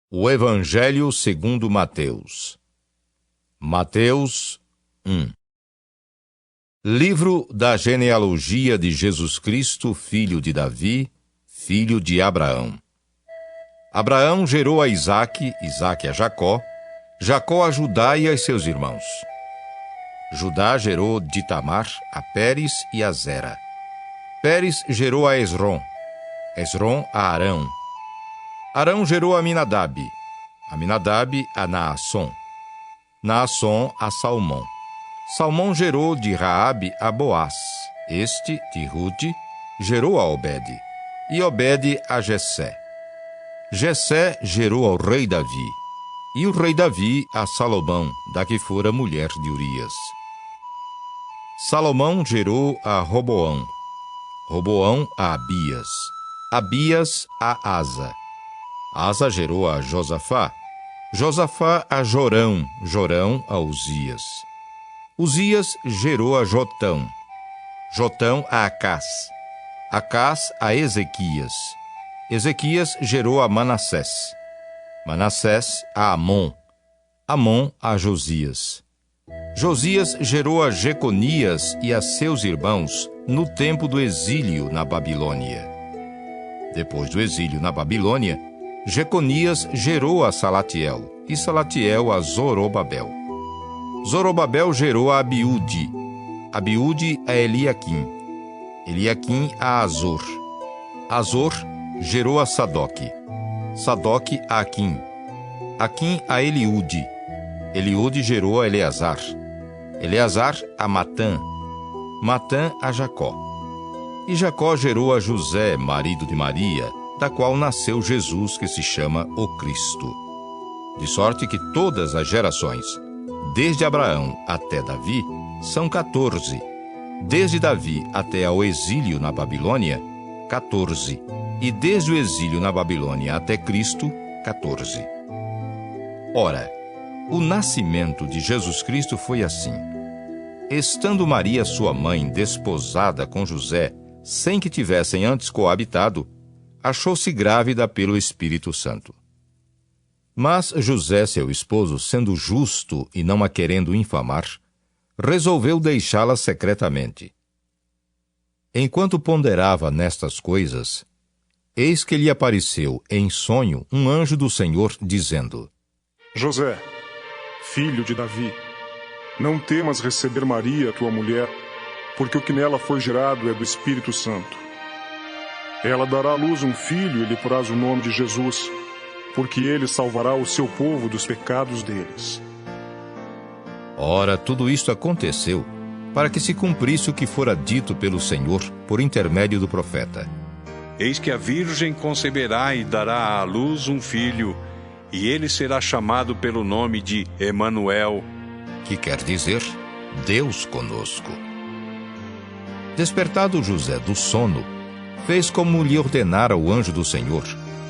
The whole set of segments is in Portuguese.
O Evangelho segundo Mateus. Mateus 1. Livro da genealogia de Jesus Cristo, filho de Davi, filho de Abraão. Abraão gerou a Isaque, Isaque a Jacó, Jacó a Judá e a seus irmãos. Judá gerou de Tamar a Pérez e a Zera. Pérez gerou a Esrom, Esrom a Arão. Arão gerou a Aminadab, Aminadab a Naasson, Naasson a Salmão. Salmão gerou de Raabe a Boaz, este, de Rude, gerou a Obede, e Obede a Jessé. Jessé gerou ao rei Davi, e o rei Davi a Salomão, da que fora mulher de Urias. Salomão gerou a Roboão, Roboão a Abias, Abias a Asa. Asa gerou a Josafá, Josafá a Jorão, Jorão a Uzias. Uzias gerou a Jotão, Jotão a Acás, Acás a Ezequias. Ezequias gerou a Manassés, Manassés a Amon, Amon a Josias. Josias gerou a Jeconias e a seus irmãos no tempo do exílio na Babilônia. Depois do exílio na Babilônia, Jeconias gerou a Salatiel, e Salatiel a Zorobabel. Zorobabel gerou a Abiúde, Abiúde a Eliaquim, Eliaquim a Azor. Azor gerou a Sadoque, Sadoque a Aquim, Aquim a Eliúde. Eliúde gerou a Eleazar, Eleazar a Matã, Matã a Jacó. E Jacó gerou a José, marido de Maria, da qual nasceu Jesus, que se chama o Cristo. De sorte que todas as gerações, desde Abraão até Davi, são 14. Desde Davi até ao exílio na Babilônia, 14. E desde o exílio na Babilônia até Cristo, 14. Ora, o nascimento de Jesus Cristo foi assim. Estando Maria, sua mãe, desposada com José, sem que tivessem antes coabitado, achou-se grávida pelo Espírito Santo. Mas José, seu esposo, sendo justo e não a querendo infamar, resolveu deixá-la secretamente. Enquanto ponderava nestas coisas, eis que lhe apareceu em sonho um anjo do Senhor, dizendo: José, filho de Davi, não temas receber Maria, tua mulher, porque o que nela foi gerado é do Espírito Santo. Ela dará à luz um filho e lhe porás o nome de Jesus, porque ele salvará o seu povo dos pecados deles. Ora, tudo isto aconteceu para que se cumprisse o que fora dito pelo Senhor por intermédio do profeta. Eis que a virgem conceberá e dará à luz um filho, e ele será chamado pelo nome de Emanuel, que quer dizer Deus conosco. Despertado José do sono, fez como lhe ordenara o anjo do Senhor,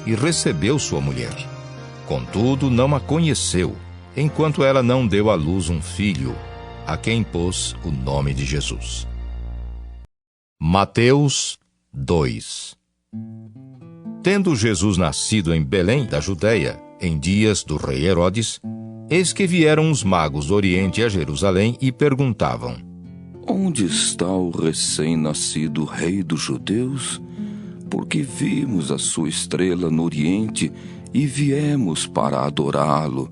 e recebeu sua mulher. Contudo, não a conheceu, enquanto ela não deu à luz um filho, a quem pôs o nome de Jesus. Mateus 2. Tendo Jesus nascido em Belém da Judeia, em dias do rei Herodes, eis que vieram os magos do Oriente a Jerusalém e perguntavam: Onde está o recém-nascido rei dos judeus? Porque vimos a sua estrela no Oriente e viemos para adorá-lo.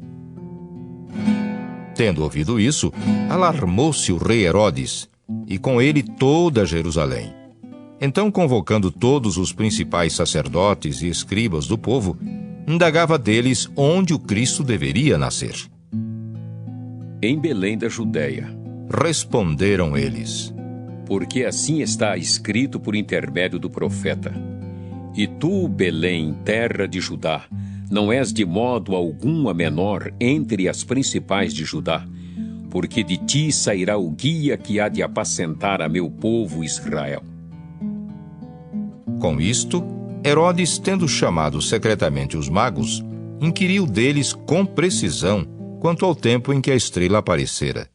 Tendo ouvido isso, alarmou-se o rei Herodes, e com ele toda Jerusalém. Então, convocando todos os principais sacerdotes e escribas do povo, indagava deles onde o Cristo deveria nascer. Em Belém da Judeia. Responderam eles: Porque assim está escrito por intermédio do profeta: E tu, Belém, terra de Judá, não és de modo algum a menor entre as principais de Judá, porque de ti sairá o guia que há de apacentar a meu povo Israel. Com isto, Herodes, tendo chamado secretamente os magos, inquiriu deles com precisão quanto ao tempo em que a estrela aparecera.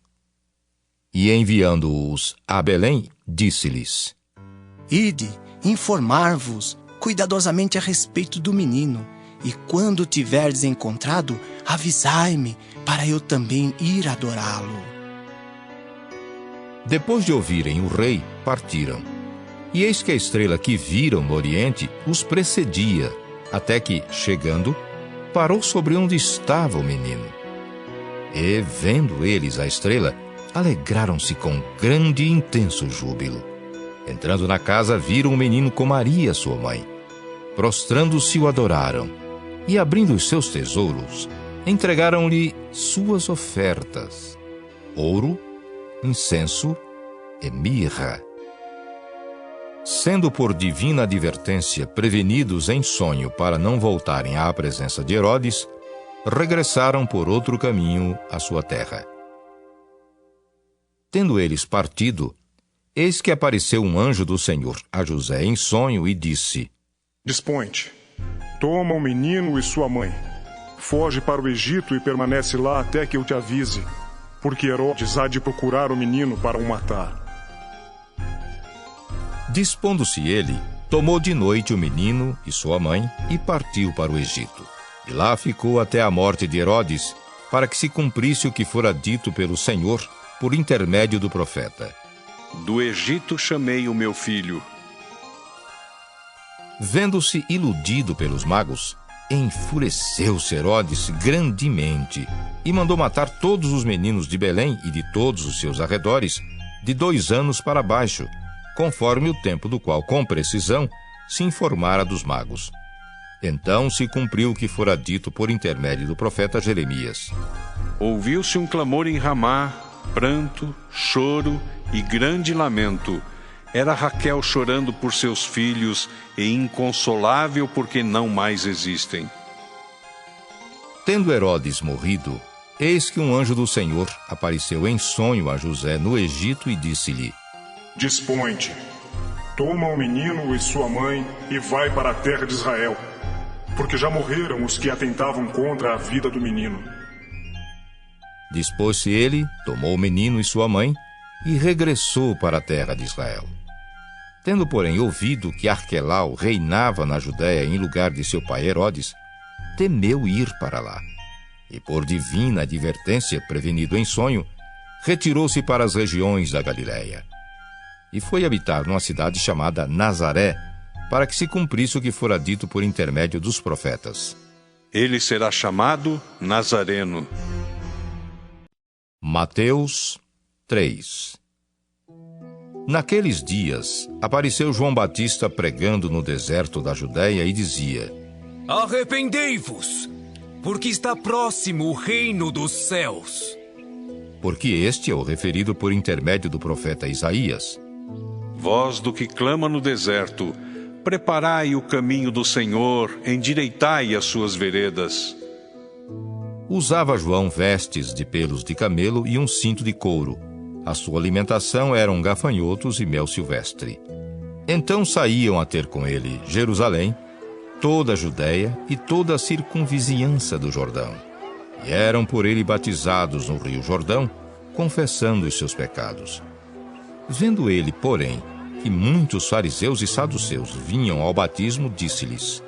E enviando-os a Belém, disse-lhes: Ide, informar-vos cuidadosamente a respeito do menino, e quando tiverdes encontrado, avisai-me, para eu também ir adorá-lo. Depois de ouvirem o rei, partiram. E eis que a estrela que viram no oriente os precedia, até que, chegando, parou sobre onde estava o menino. E, vendo eles a estrela, alegraram-se com grande e intenso júbilo. Entrando na casa, viram o menino com Maria, sua mãe. Prostrando-se, o adoraram, e, abrindo os seus tesouros, entregaram-lhe suas ofertas: ouro, incenso e mirra. Sendo por divina advertência prevenidos em sonho para não voltarem à presença de Herodes, regressaram por outro caminho à sua terra. Tendo eles partido, eis que apareceu um anjo do Senhor a José em sonho e disse: Dispõe-te, toma o menino e sua mãe, foge para o Egito e permanece lá até que eu te avise, porque Herodes há de procurar o menino para o matar. Dispondo-se ele, tomou de noite o menino e sua mãe e partiu para o Egito. E lá ficou até a morte de Herodes, para que se cumprisse o que fora dito pelo Senhor por intermédio do profeta: Do Egito chamei o meu filho. Vendo-se iludido pelos magos, enfureceu-se Herodes grandemente e mandou matar todos os meninos de Belém e de todos os seus arredores, de 2 anos para baixo, conforme o tempo do qual, com precisão, se informara dos magos. Então se cumpriu o que fora dito por intermédio do profeta Jeremias. Ouviu-se um clamor em Ramá, pranto, choro e grande lamento. Era Raquel chorando por seus filhos e inconsolável porque não mais existem. Tendo Herodes morrido, eis que um anjo do Senhor apareceu em sonho a José no Egito e disse-lhe: Dispõe-te, toma o menino e sua mãe e vai para a terra de Israel, porque já morreram os que atentavam contra a vida do menino. Dispôs-se ele, tomou o menino e sua mãe e regressou para a terra de Israel. Tendo, porém, ouvido que Arquelau reinava na Judéia em lugar de seu pai Herodes, temeu ir para lá. E, por divina advertência, prevenido em sonho, retirou-se para as regiões da Galiléia. E foi habitar numa cidade chamada Nazaré, para que se cumprisse o que fora dito por intermédio dos profetas: Ele será chamado Nazareno. Mateus 3. Naqueles dias, apareceu João Batista pregando no deserto da Judéia e dizia: Arrependei-vos, porque está próximo o reino dos céus. Porque este é o referido por intermédio do profeta Isaías. Voz do que clama no deserto, preparai o caminho do Senhor, endireitai as suas veredas. Usava João vestes de pelos de camelo e um cinto de couro. A sua alimentação eram gafanhotos e mel silvestre. Então saíam a ter com ele Jerusalém, toda a Judéia e toda a circunvizinhança do Jordão. E eram por ele batizados no rio Jordão, confessando os seus pecados. Vendo ele, porém, que muitos fariseus e saduceus vinham ao batismo, disse-lhes: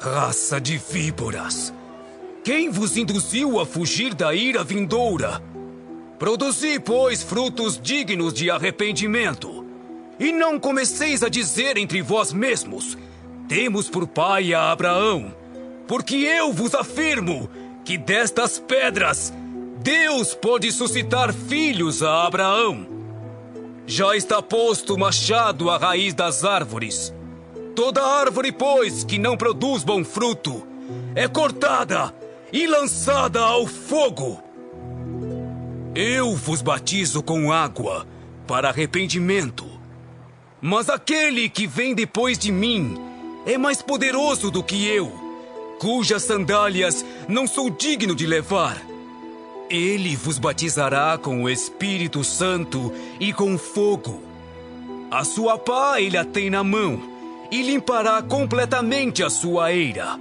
Raça de víboras! Quem vos induziu a fugir da ira vindoura? Produzi, pois, frutos dignos de arrependimento. E não comeceis a dizer entre vós mesmos: temos por pai a Abraão. Porque eu vos afirmo que destas pedras Deus pode suscitar filhos a Abraão. Já está posto o machado à raiz das árvores. Toda árvore, pois, que não produz bom fruto, é cortada e lançada ao fogo. Eu vos batizo com água para arrependimento. Mas aquele que vem depois de mim é mais poderoso do que eu, cujas sandálias não sou digno de levar. Ele vos batizará com o Espírito Santo e com fogo. A sua pá ele a tem na mão e limpará completamente a sua eira.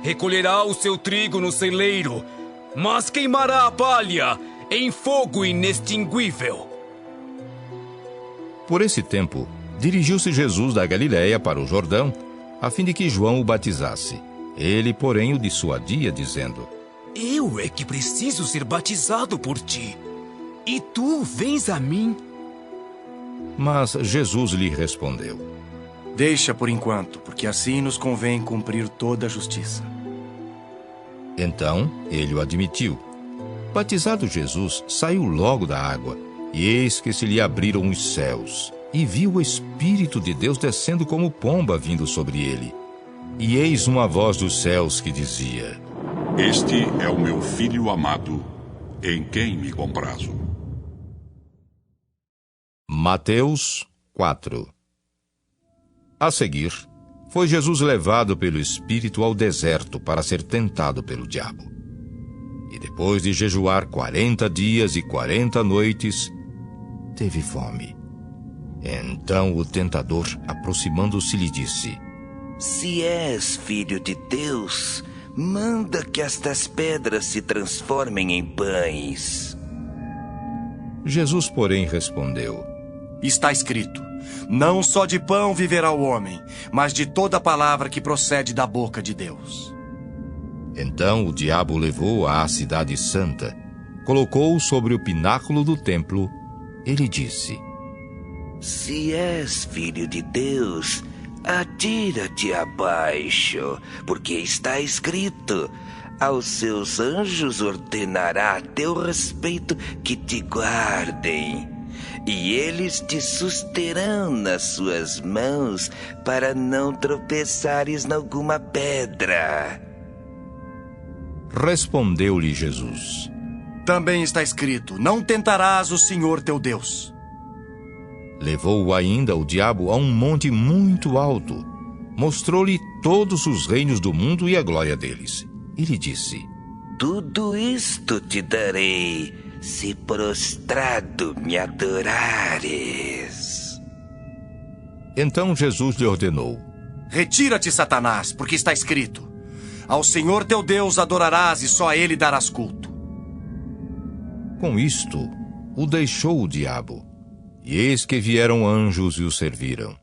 Recolherá o seu trigo no celeiro, mas queimará a palha em fogo inextinguível. Por esse tempo, dirigiu-se Jesus da Galiléia para o Jordão, a fim de que João o batizasse. Ele, porém, o dissuadia, dizendo: Eu é que preciso ser batizado por ti, e tu vens a mim? Mas Jesus lhe respondeu: Deixa por enquanto, porque assim nos convém cumprir toda a justiça. Então ele o admitiu. Batizado Jesus, saiu logo da água, e eis que se lhe abriram os céus, e viu o Espírito de Deus descendo como pomba vindo sobre ele. E eis uma voz dos céus que dizia: Este é o meu filho amado, em quem me comprazo. Mateus 4. A seguir, foi Jesus levado pelo Espírito ao deserto para ser tentado pelo diabo. E depois de jejuar 40 dias e 40 noites, teve fome. Então o tentador, aproximando-se, lhe disse: Se és filho de Deus, manda que estas pedras se transformem em pães. Jesus, porém, respondeu: Está escrito: Não só de pão viverá o homem, mas de toda palavra que procede da boca de Deus. Então o diabo o levou à cidade santa, colocou-o sobre o pináculo do templo. Ele disse: Se és filho de Deus, atira-te abaixo, porque está escrito: aos seus anjos ordenará a teu respeito que te guardem, e eles te susterão nas suas mãos, para não tropeçares em alguma pedra. Respondeu-lhe Jesus: Também está escrito: Não tentarás o Senhor teu Deus. Levou-o ainda o diabo a um monte muito alto, mostrou-lhe todos os reinos do mundo e a glória deles. E lhe disse: Tudo isto te darei, se prostrado me adorares. Então Jesus lhe ordenou: Retira-te, Satanás, porque está escrito: Ao Senhor teu Deus adorarás e só a ele darás culto. Com isto, o deixou o diabo, e eis que vieram anjos e o serviram.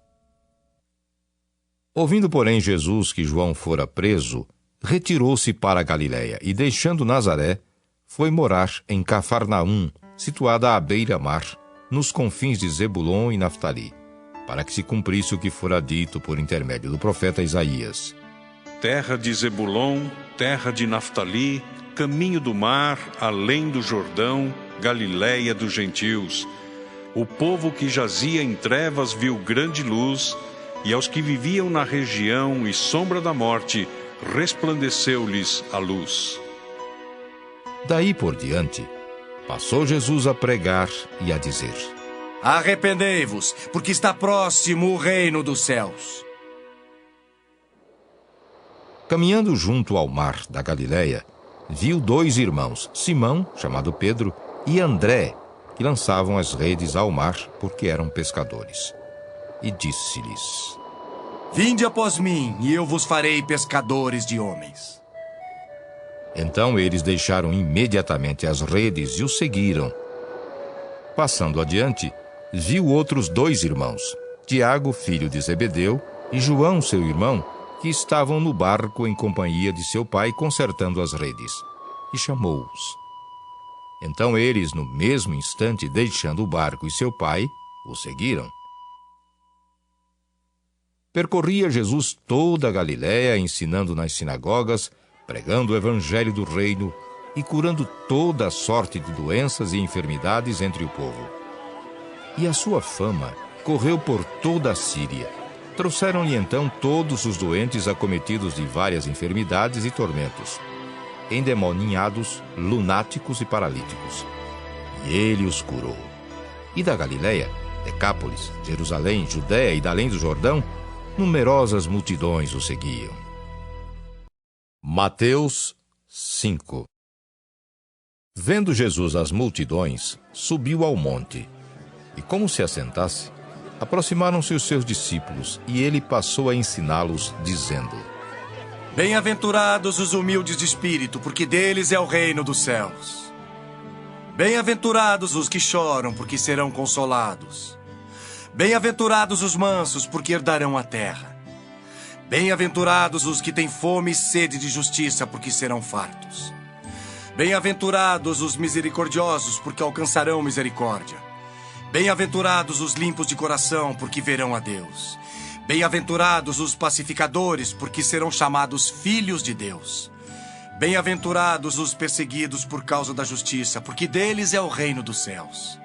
Ouvindo, porém, Jesus que João fora preso, retirou-se para a Galiléia e, deixando Nazaré, foi morar em Cafarnaum, situada à beira-mar, nos confins de Zebulon e Naftali, para que se cumprisse o que fora dito por intermédio do profeta Isaías: Terra de Zebulon, terra de Naftali, caminho do mar, além do Jordão, Galiléia dos gentios. O povo que jazia em trevas viu grande luz, e aos que viviam na região e sombra da morte, resplandeceu-lhes a luz. Daí por diante, passou Jesus a pregar e a dizer: Arrependei-vos, porque está próximo o reino dos céus. Caminhando junto ao mar da Galiléia, viu 2 irmãos, Simão, chamado Pedro, e André, que lançavam as redes ao mar porque eram pescadores. E disse-lhes: Vinde após mim, e eu vos farei pescadores de homens. Então eles deixaram imediatamente as redes e o seguiram. Passando adiante, viu outros 2 irmãos, Tiago, filho de Zebedeu, e João, seu irmão, que estavam no barco em companhia de seu pai, consertando as redes, e chamou-os. Então eles, no mesmo instante, deixando o barco e seu pai, o seguiram. Percorria Jesus toda a Galiléia, ensinando nas sinagogas, pregando o evangelho do reino e curando toda a sorte de doenças e enfermidades entre o povo. E a sua fama correu por toda a Síria. Trouxeram-lhe então todos os doentes acometidos de várias enfermidades e tormentos, endemoninhados, lunáticos e paralíticos. E ele os curou. E da Galiléia, Decápolis, Jerusalém, Judéia e da além do Jordão, numerosas multidões o seguiam. Mateus 5. Vendo Jesus as multidões, subiu ao monte, e como se assentasse, aproximaram-se os seus discípulos, e ele passou a ensiná-los, dizendo: Bem-aventurados os humildes de espírito, porque deles é o reino dos céus. Bem-aventurados os que choram, porque serão consolados. Bem-aventurados os mansos, porque herdarão a terra. Bem-aventurados os que têm fome e sede de justiça, porque serão fartos. Bem-aventurados os misericordiosos, porque alcançarão misericórdia. Bem-aventurados os limpos de coração, porque verão a Deus. Bem-aventurados os pacificadores, porque serão chamados filhos de Deus. Bem-aventurados os perseguidos por causa da justiça, porque deles é o reino dos céus.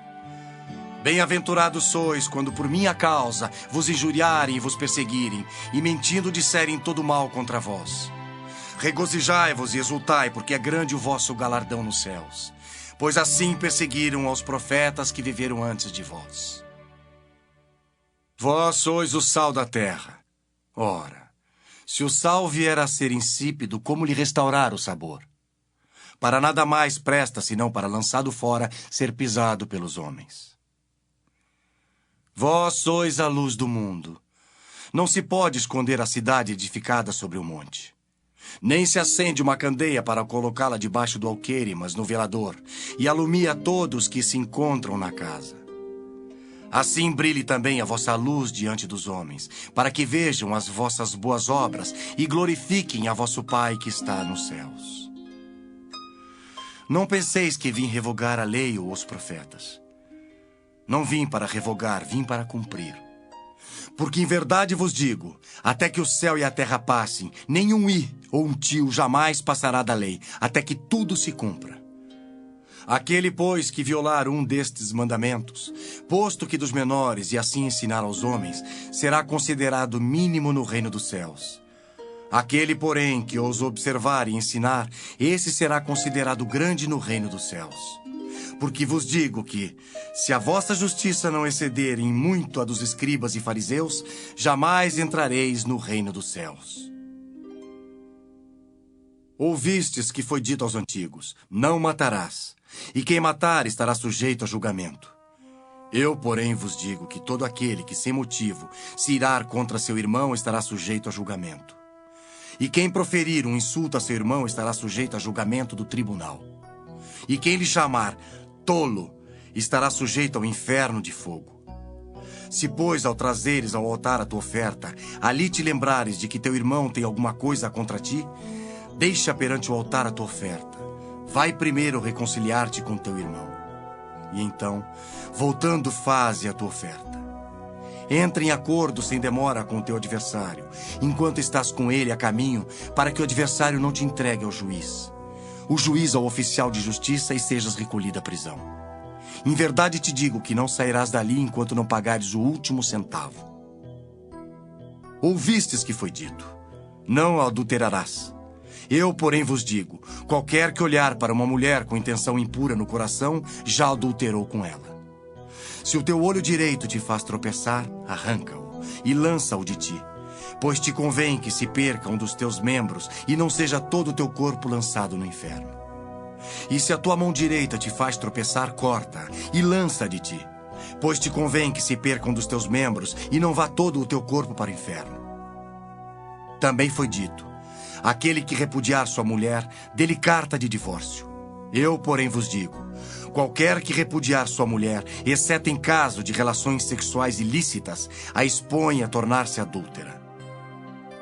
Bem-aventurados sois quando por minha causa vos injuriarem e vos perseguirem, e mentindo disserem todo mal contra vós. Regozijai-vos e exultai, porque é grande o vosso galardão nos céus. Pois assim perseguiram aos profetas que viveram antes de vós. Vós sois o sal da terra. Ora, se o sal vier a ser insípido, como lhe restaurar o sabor? Para nada mais presta, senão para, lançado fora, ser pisado pelos homens. Vós sois a luz do mundo. Não se pode esconder a cidade edificada sobre o monte. Nem se acende uma candeia para colocá-la debaixo do alqueire, mas no velador, e alumia todos que se encontram na casa. Assim brilhe também a vossa luz diante dos homens, para que vejam as vossas boas obras e glorifiquem a vosso Pai que está nos céus. Não penseis que vim revogar a lei ou os profetas. Não vim para revogar, vim para cumprir. Porque em verdade vos digo, até que o céu e a terra passem, nenhum i ou um tio jamais passará da lei, até que tudo se cumpra. Aquele, pois, que violar um destes mandamentos, posto que dos menores, e assim ensinar aos homens, será considerado mínimo no reino dos céus. Aquele, porém, que os observar e ensinar, esse será considerado grande no reino dos céus. Porque vos digo que, se a vossa justiça não exceder em muito a dos escribas e fariseus, jamais entrareis no reino dos céus. Ouvistes que foi dito aos antigos, não matarás, e quem matar estará sujeito a julgamento. Eu, porém, vos digo que todo aquele que sem motivo se irar contra seu irmão estará sujeito a julgamento. E quem proferir um insulto a seu irmão estará sujeito a julgamento do tribunal. E quem lhe chamar tolo estará sujeito ao inferno de fogo. Se, pois, ao trazeres ao altar a tua oferta, ali te lembrares de que teu irmão tem alguma coisa contra ti, deixa perante o altar a tua oferta. Vai primeiro reconciliar-te com teu irmão. E então, voltando, faze a tua oferta. Entra em acordo sem demora com o teu adversário, enquanto estás com ele a caminho, para que o adversário não te entregue ao juiz. O juiz ao oficial de justiça e sejas recolhido à prisão. Em verdade te digo que não sairás dali enquanto não pagares o último centavo. Ouvistes que foi dito, não adulterarás. Eu, porém, vos digo, qualquer que olhar para uma mulher com intenção impura no coração, já adulterou com ela. Se o teu olho direito te faz tropeçar, arranca-o e lança-o de ti. Pois te convém que se perca um dos teus membros e não seja todo o teu corpo lançado no inferno. E se a tua mão direita te faz tropeçar, corta e lança de ti. Pois te convém que se perca um dos teus membros e não vá todo o teu corpo para o inferno. Também foi dito, aquele que repudiar sua mulher, dê-lhe carta de divórcio. Eu, porém, vos digo, qualquer que repudiar sua mulher, exceto em caso de relações sexuais ilícitas, a expõe a tornar-se adúltera.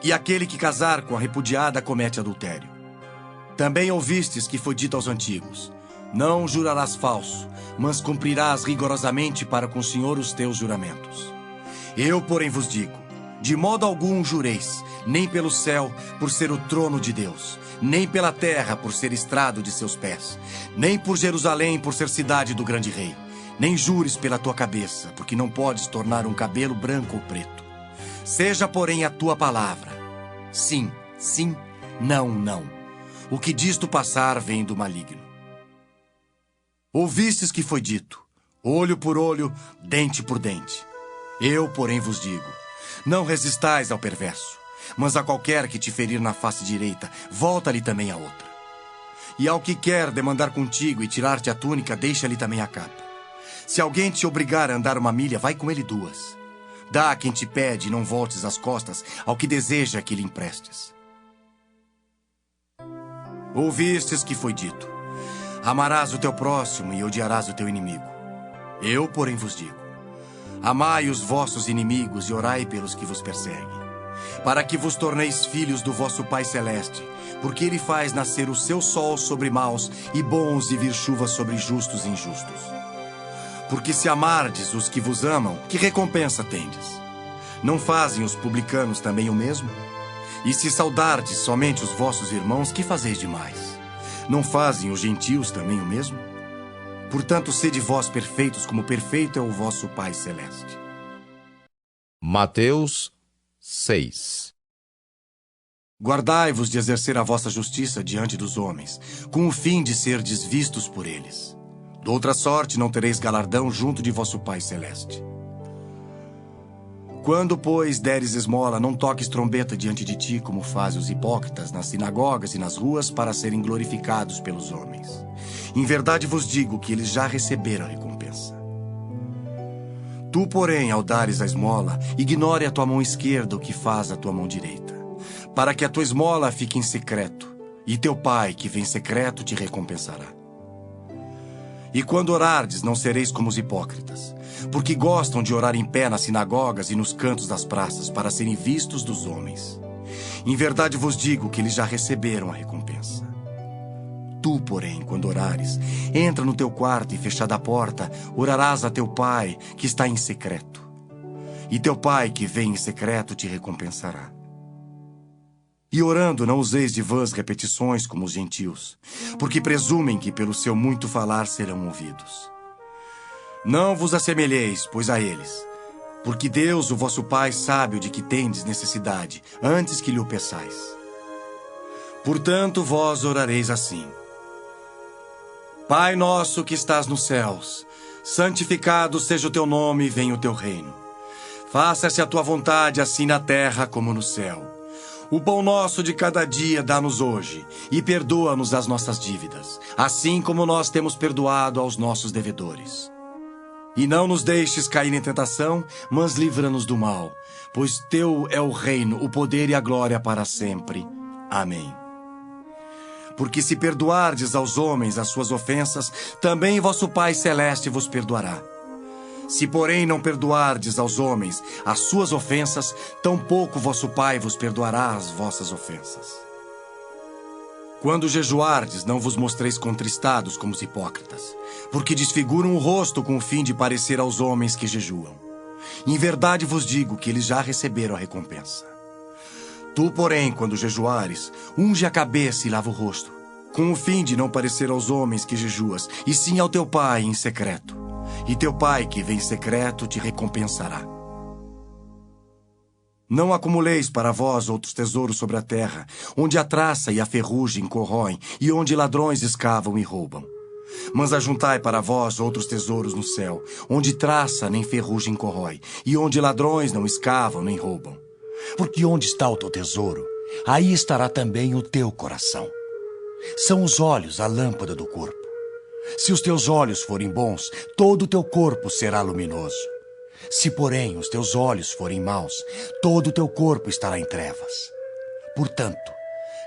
E aquele que casar com a repudiada comete adultério. Também ouvistes que foi dito aos antigos, não jurarás falso, mas cumprirás rigorosamente para com o Senhor os teus juramentos. Eu, porém, vos digo, de modo algum jureis, nem pelo céu, por ser o trono de Deus, nem pela terra, por ser estrado de seus pés, nem por Jerusalém, por ser cidade do grande rei. Nem jures pela tua cabeça, porque não podes tornar um cabelo branco ou preto. Seja, porém, a tua palavra sim, sim, não, não. O que disto passar vem do maligno. Ouvistes que foi dito, olho por olho, dente por dente. Eu, porém, vos digo, não resistais ao perverso, mas a qualquer que te ferir na face direita, volta-lhe também a outra. E ao que quer demandar contigo e tirar-te a túnica, deixa-lhe também a capa. Se alguém te obrigar a andar 1 milha, vai com ele 2. Dá a quem te pede e não voltes as costas ao que deseja que lhe emprestes. Ouvistes que foi dito, amarás o teu próximo e odiarás o teu inimigo. Eu, porém, vos digo, amai os vossos inimigos e orai pelos que vos perseguem, para que vos torneis filhos do vosso Pai Celeste, porque ele faz nascer o seu sol sobre maus e bons e vir chuva sobre justos e injustos. Porque se amardes os que vos amam, que recompensa tendes? Não fazem os publicanos também o mesmo? E se saudardes somente os vossos irmãos, que fazeis demais? Não fazem os gentios também o mesmo? Portanto, sede vós perfeitos, como perfeito é o vosso Pai Celeste. Mateus 6. Guardai-vos de exercer a vossa justiça diante dos homens, com o fim de serdes vistos por eles. De outra sorte não tereis galardão junto de vosso Pai Celeste. Quando, pois, deres esmola, não toques trombeta diante de ti, como fazem os hipócritas nas sinagogas e nas ruas, para serem glorificados pelos homens. Em verdade vos digo que eles já receberam a recompensa. Tu, porém, ao dares a esmola, ignore a tua mão esquerda o que faz a tua mão direita, para que a tua esmola fique em secreto, e teu Pai, que vem em secreto, te recompensará. E quando orardes, não sereis como os hipócritas, porque gostam de orar em pé nas sinagogas e nos cantos das praças, para serem vistos dos homens. Em verdade vos digo que eles já receberam a recompensa. Tu, porém, quando orares, entra no teu quarto e, fechada a porta, orarás a teu Pai, que está em secreto. E teu Pai, que vem em secreto, te recompensará. E orando, não useis de vãs repetições como os gentios, porque presumem que pelo seu muito falar serão ouvidos. Não vos assemelheis, pois, a eles, porque Deus, o vosso Pai, sabe o de que tendes necessidade, antes que lhe o peçais. Portanto, vós orareis assim: Pai nosso que estás nos céus, santificado seja o teu nome e venha o teu reino. Faça-se a tua vontade, assim na terra como no céu. O pão nosso de cada dia dá-nos hoje, e perdoa-nos as nossas dívidas, assim como nós temos perdoado aos nossos devedores. E não nos deixes cair em tentação, mas livra-nos do mal, pois teu é o reino, o poder e a glória para sempre. Amém. Porque se perdoardes aos homens as suas ofensas, também vosso Pai Celeste vos perdoará. Se, porém, não perdoardes aos homens as suas ofensas, tampouco vosso Pai vos perdoará as vossas ofensas. Quando jejuardes, não vos mostreis contristados como os hipócritas, porque desfiguram o rosto com o fim de parecer aos homens que jejuam. Em verdade vos digo que eles já receberam a recompensa. Tu, porém, quando jejuares, unge a cabeça e lava o rosto, com o fim de não parecer aos homens que jejuas, e sim ao teu Pai em secreto. E teu Pai, que vem em secreto, te recompensará. Não acumuleis para vós outros tesouros sobre a terra, onde a traça e a ferrugem corroem, e onde ladrões escavam e roubam. Mas ajuntai para vós outros tesouros no céu, onde traça nem ferrugem corrói, e onde ladrões não escavam nem roubam. Porque onde está o teu tesouro, aí estará também o teu coração. São os olhos a lâmpada do corpo. Se os teus olhos forem bons, todo o teu corpo será luminoso. Se, porém, os teus olhos forem maus, todo o teu corpo estará em trevas. Portanto,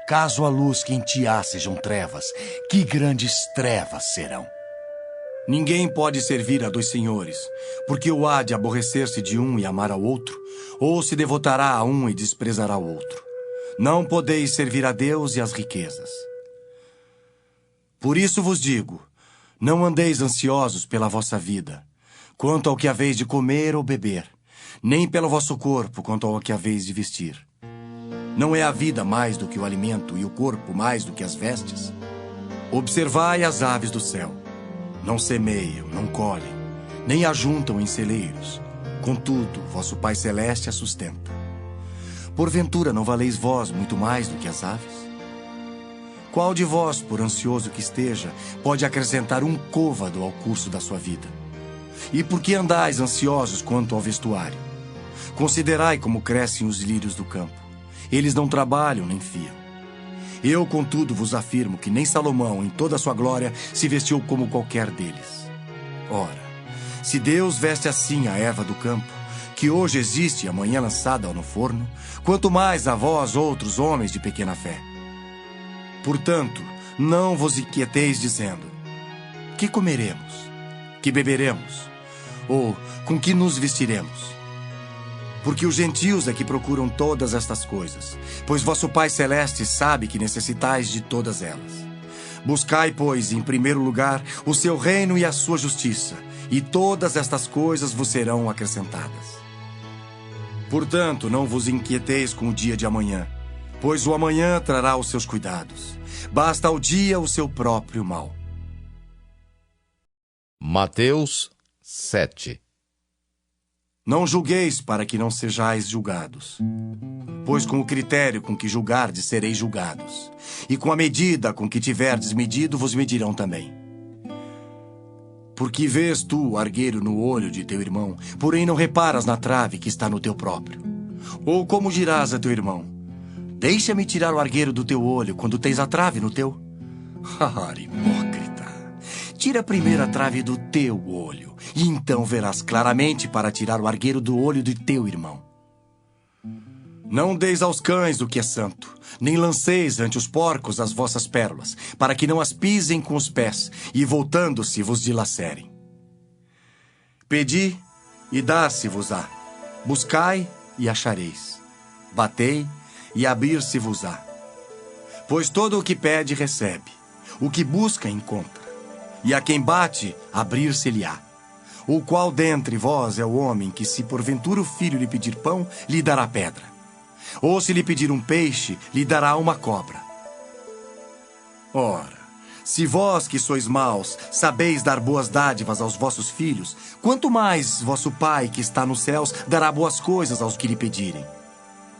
caso a luz que em ti há sejam trevas, que grandes trevas serão. Ninguém pode servir a dois senhores, porque ou há de aborrecer-se de um e amar ao outro, ou se devotará a um e desprezará o outro. Não podeis servir a Deus e às riquezas. Por isso vos digo, não andeis ansiosos pela vossa vida, quanto ao que haveis de comer ou beber, nem pelo vosso corpo, quanto ao que haveis de vestir. Não é a vida mais do que o alimento e o corpo mais do que as vestes? Observai as aves do céu. Não semeiam, não colhem, nem ajuntam em celeiros. Contudo, vosso Pai Celeste a sustenta. Porventura não valeis vós muito mais do que as aves? Qual de vós, por ansioso que esteja, pode acrescentar um côvado ao curso da sua vida? E por que andais ansiosos quanto ao vestuário? Considerai como crescem os lírios do campo. Eles não trabalham nem fiam. Eu, contudo, vos afirmo que nem Salomão, em toda a sua glória, se vestiu como qualquer deles. Ora, se Deus veste assim a erva do campo, que hoje existe e amanhã lançada no forno, quanto mais a vós, outros homens de pequena fé. Portanto, não vos inquieteis dizendo: que comeremos? Que beberemos? Ou com que nos vestiremos? Porque os gentios é que procuram todas estas coisas, pois vosso Pai Celeste sabe que necessitais de todas elas. Buscai, pois, em primeiro lugar, o seu reino e a sua justiça, e todas estas coisas vos serão acrescentadas. Portanto, não vos inquieteis com o dia de amanhã, pois o amanhã trará os seus cuidados. Basta ao dia o seu próprio mal. Mateus 7. Não julgueis para que não sejais julgados. Pois com o critério com que julgardes sereis julgados, e com a medida com que tiverdes medido vos medirão também. Porque vês tu o argueiro no olho de teu irmão, porém não reparas na trave que está no teu próprio? Ou como dirás a teu irmão: deixa-me tirar o argueiro do teu olho, quando tens a trave no teu? Hipócrita! Tira primeiro a trave do teu olho, e então verás claramente para tirar o argueiro do olho de teu irmão. Não deis aos cães o que é santo, nem lanceis ante os porcos as vossas pérolas, para que não as pisem com os pés, e voltando-se vos dilacerem. Pedi, e dar-se-vos-á. Buscai, e achareis. Batei, e abrir-se-vos-á. Pois todo o que pede, recebe. O que busca, encontra. E a quem bate, abrir-se-lhe-á. O qual dentre vós é o homem que, se porventura o filho lhe pedir pão, lhe dará pedra? Ou se lhe pedir um peixe, lhe dará uma cobra? Ora, se vós que sois maus, sabeis dar boas dádivas aos vossos filhos, quanto mais vosso Pai que está nos céus dará boas coisas aos que lhe pedirem.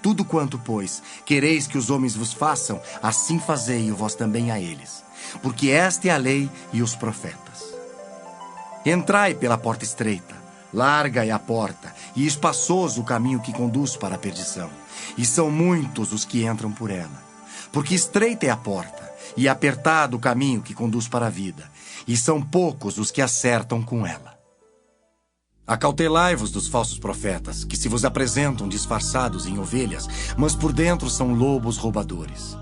Tudo quanto, pois, quereis que os homens vos façam, assim fazei-o vós também a eles. Porque esta é a lei e os profetas. Entrai pela porta estreita, larga é a porta, e espaçoso o caminho que conduz para a perdição. E são muitos os que entram por ela. Porque estreita é a porta, e apertado o caminho que conduz para a vida, e são poucos os que acertam com ela. Acautelai-vos dos falsos profetas, que se vos apresentam disfarçados em ovelhas, mas por dentro são lobos roubadores.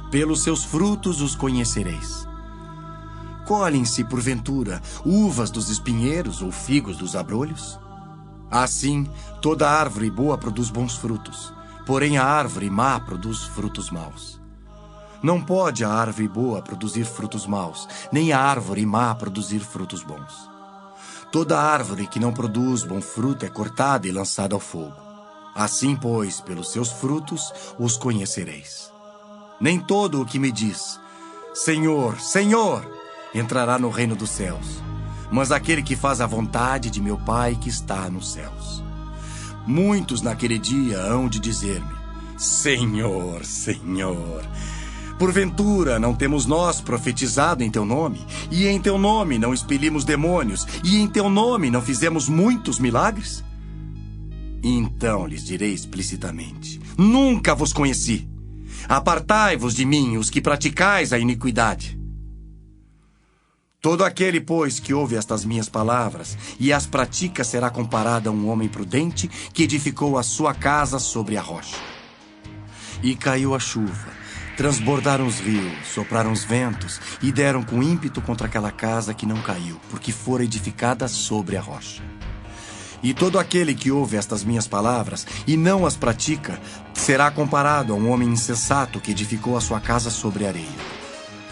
Pelos seus frutos os conhecereis. Colhem-se, porventura, uvas dos espinheiros ou figos dos abrolhos? Assim, toda árvore boa produz bons frutos, porém a árvore má produz frutos maus. Não pode a árvore boa produzir frutos maus, nem a árvore má produzir frutos bons. Toda árvore que não produz bom fruto é cortada e lançada ao fogo. Assim, pois, pelos seus frutos os conhecereis. Nem todo o que me diz, Senhor, Senhor, entrará no reino dos céus, mas aquele que faz a vontade de meu Pai que está nos céus. Muitos naquele dia hão de dizer-me: Senhor, Senhor, porventura não temos nós profetizado em teu nome, e em teu nome não expelimos demônios, e em teu nome não fizemos muitos milagres? Então lhes direi explicitamente: nunca vos conheci. Apartai-vos de mim, os que praticais a iniquidade. Todo aquele, pois, que ouve estas minhas palavras e as pratica será comparado a um homem prudente que edificou a sua casa sobre a rocha. E caiu a chuva, transbordaram os rios, sopraram os ventos e deram com ímpeto contra aquela casa que não caiu, porque fora edificada sobre a rocha. E todo aquele que ouve estas minhas palavras e não as pratica será comparado a um homem insensato que edificou a sua casa sobre areia.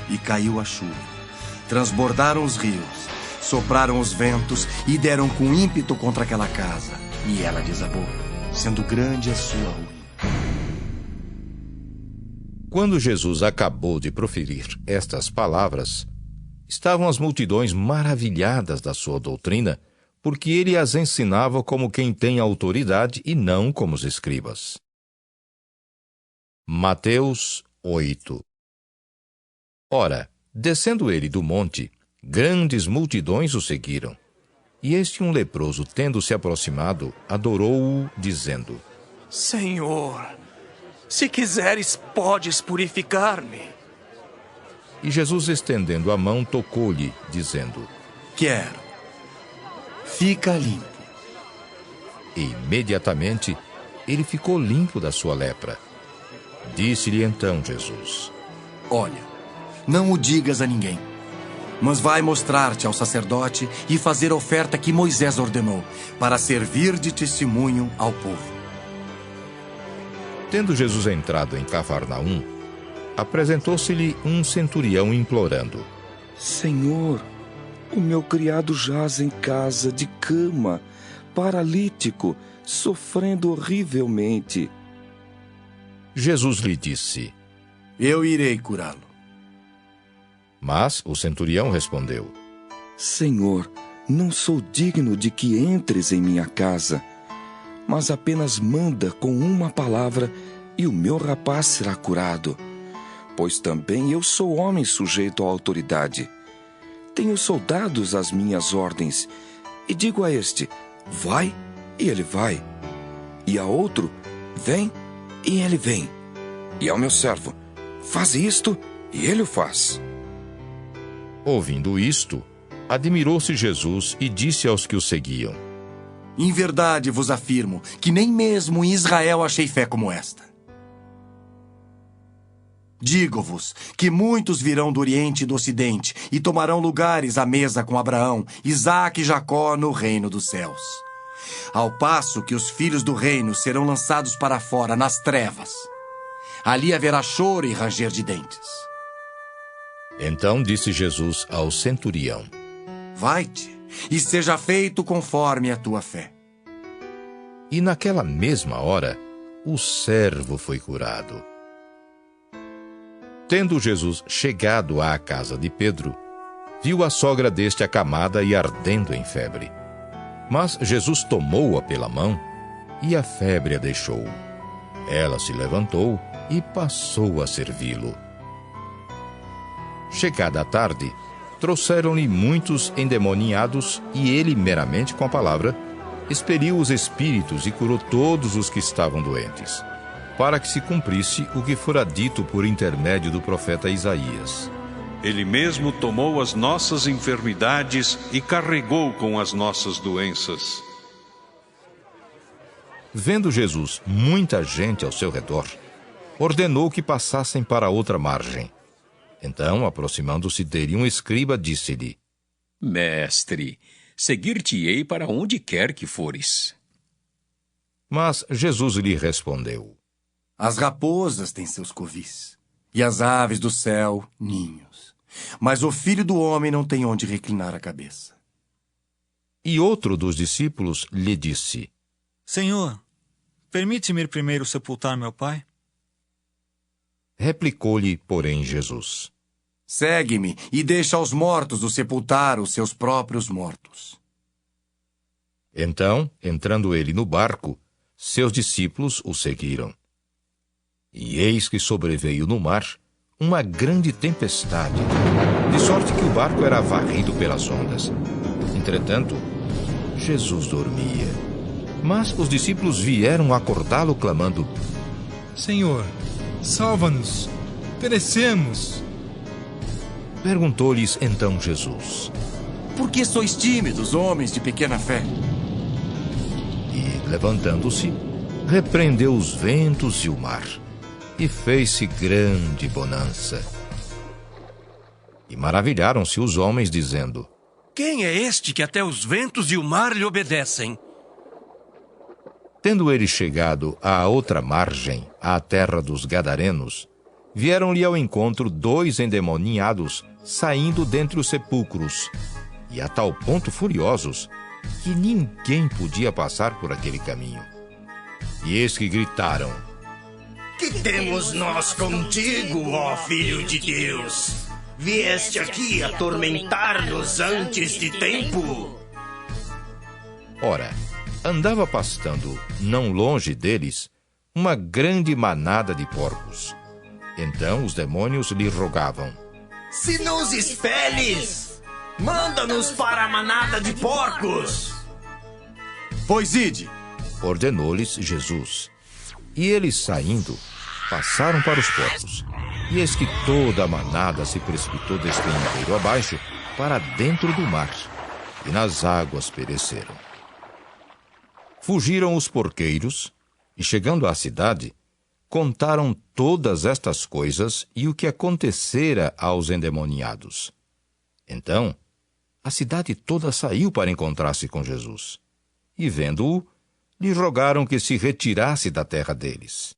E caiu a chuva, transbordaram os rios, sopraram os ventos e deram com ímpeto contra aquela casa, e ela desabou, sendo grande a sua ruína. Quando Jesus acabou de proferir estas palavras, estavam as multidões maravilhadas da sua doutrina, porque ele as ensinava como quem tem autoridade e não como os escribas. Mateus 8. Ora, descendo ele do monte, grandes multidões o seguiram. E um leproso, tendo se aproximado, adorou-o, dizendo: Senhor, se quiseres, podes purificar-me. E Jesus, estendendo a mão, tocou-lhe, dizendo: Quero. Fica limpo. E imediatamente ele ficou limpo da sua lepra. Disse-lhe então Jesus: Olha, não o digas a ninguém, mas vai mostrar-te ao sacerdote e fazer a oferta que Moisés ordenou, para servir de testemunho ao povo. Tendo Jesus entrado em Cafarnaum, apresentou-se-lhe um centurião implorando: Senhor, o meu criado jaz em casa de cama, paralítico, sofrendo horrivelmente. Jesus lhe disse: Eu irei curá-lo. Mas o centurião respondeu: Senhor, não sou digno de que entres em minha casa, mas apenas manda com uma palavra e o meu rapaz será curado. Pois também eu sou homem sujeito à autoridade. Tenho soldados às minhas ordens, e digo a este: vai, e ele vai. E a outro: vem, e ele vem. E ao meu servo: faz isto, e ele o faz. Ouvindo isto, admirou-se Jesus e disse aos que o seguiam: Em verdade vos afirmo que nem mesmo em Israel achei fé como esta. Digo-vos que muitos virão do Oriente e do Ocidente e tomarão lugares à mesa com Abraão, Isaque e Jacó no reino dos céus. Ao passo que os filhos do reino serão lançados para fora, nas trevas. Ali haverá choro e ranger de dentes. Então disse Jesus ao centurião: Vai-te, e seja feito conforme a tua fé. E naquela mesma hora, o servo foi curado. Tendo Jesus chegado à casa de Pedro, viu a sogra deste acamada e ardendo em febre. Mas Jesus tomou-a pela mão, e a febre a deixou. Ela se levantou e passou a servi-lo. Chegada a tarde, trouxeram-lhe muitos endemoniados, e ele, meramente com a palavra, expeliu os espíritos e curou todos os que estavam doentes, para que se cumprisse o que fora dito por intermédio do profeta Isaías. Ele mesmo tomou as nossas enfermidades e carregou com as nossas doenças. Vendo Jesus muita gente ao seu redor, ordenou que passassem para outra margem. Então, aproximando-se dele um escriba, disse-lhe: Mestre, seguir-te-ei para onde quer que fores. Mas Jesus lhe respondeu: As raposas têm seus covis, e as aves do céu, ninhos. Mas o Filho do Homem não tem onde reclinar a cabeça. E outro dos discípulos lhe disse: Senhor, permite-me ir primeiro sepultar meu pai? Replicou-lhe, porém, Jesus: Segue-me e deixa aos mortos o sepultar os seus próprios mortos. Então, entrando ele no barco, seus discípulos o seguiram. E eis que sobreveio no mar uma grande tempestade, de sorte que o barco era varrido pelas ondas. Entretanto, Jesus dormia. Mas os discípulos vieram acordá-lo, clamando: Senhor, salva-nos, perecemos. Perguntou-lhes então Jesus: Por que sois tímidos, homens de pequena fé? E, levantando-se, repreendeu os ventos e o mar, e fez-se grande bonança. E maravilharam-se os homens, dizendo: Quem é este que até os ventos e o mar lhe obedecem? Tendo ele chegado à outra margem, à terra dos Gadarenos, vieram-lhe ao encontro 2 endemoniados, saindo dentre os sepulcros, e a tal ponto furiosos, que ninguém podia passar por aquele caminho. E eis que gritaram: Que temos nós contigo, ó Filho de Deus? Vieste aqui atormentar-nos antes de tempo? Ora, andava pastando, não longe deles, uma grande manada de porcos. Então os demônios lhe rogavam: Se nos expeles, manda-nos para a manada de porcos. Pois ide, ordenou-lhes Jesus. E eles, saindo, passaram para os porcos. E eis que toda a manada se precipitou despenhadeiro abaixo para dentro do mar, e nas águas pereceram. Fugiram os porqueiros, e chegando à cidade, contaram todas estas coisas e o que acontecera aos endemoniados. Então, a cidade toda saiu para encontrar-se com Jesus, e vendo-o, lhe rogaram que se retirasse da terra deles.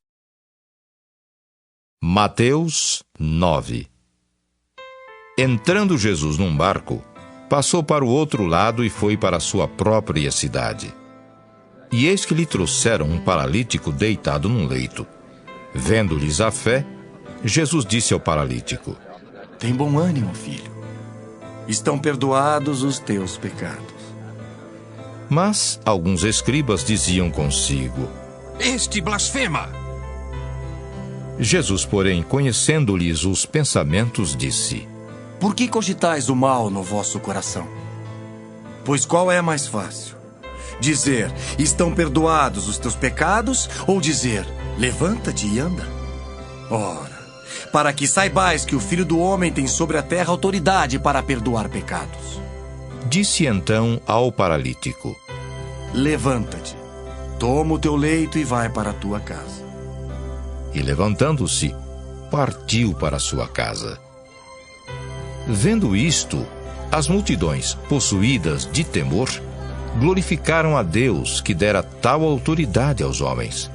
Mateus 9. Entrando Jesus num barco, passou para o outro lado e foi para a sua própria cidade. E eis que lhe trouxeram um paralítico deitado num leito. Vendo-lhes a fé, Jesus disse ao paralítico: Tem bom ânimo, filho. Estão perdoados os teus pecados. Mas alguns escribas diziam consigo: Este blasfema! Jesus, porém, conhecendo-lhes os pensamentos, disse: Por que cogitais o mal no vosso coração? Pois qual é mais fácil? Dizer, estão perdoados os teus pecados, ou dizer, levanta-te e anda? Ora, para que saibais que o Filho do Homem tem sobre a terra autoridade para perdoar pecados. Disse então ao paralítico: Levanta-te, toma o teu leito e vai para a tua casa. E levantando-se, partiu para sua casa. Vendo isto, as multidões, possuídas de temor, glorificaram a Deus que dera tal autoridade aos homens.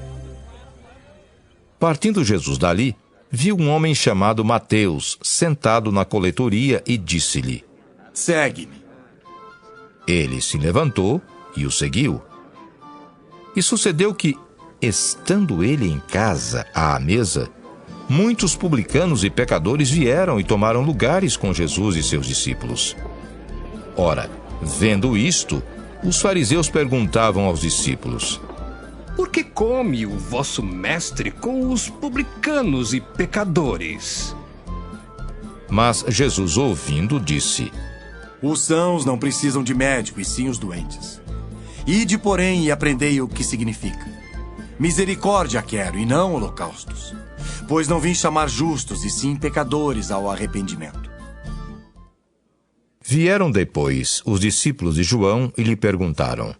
Partindo Jesus dali, viu um homem chamado Mateus sentado na coletoria e disse-lhe: Segue-me. Ele se levantou e o seguiu. E sucedeu que, estando ele em casa, à mesa, muitos publicanos e pecadores vieram e tomaram lugares com Jesus e seus discípulos. Ora, vendo isto, os fariseus perguntavam aos discípulos: Por que come o vosso mestre com os publicanos e pecadores? Mas Jesus, ouvindo, disse: Os sãos não precisam de médico, e sim os doentes. Ide, porém, e aprendei o que significa. Misericórdia quero, e não holocaustos. Pois não vim chamar justos, e sim pecadores ao arrependimento. Vieram depois os discípulos de João e lhe perguntaram: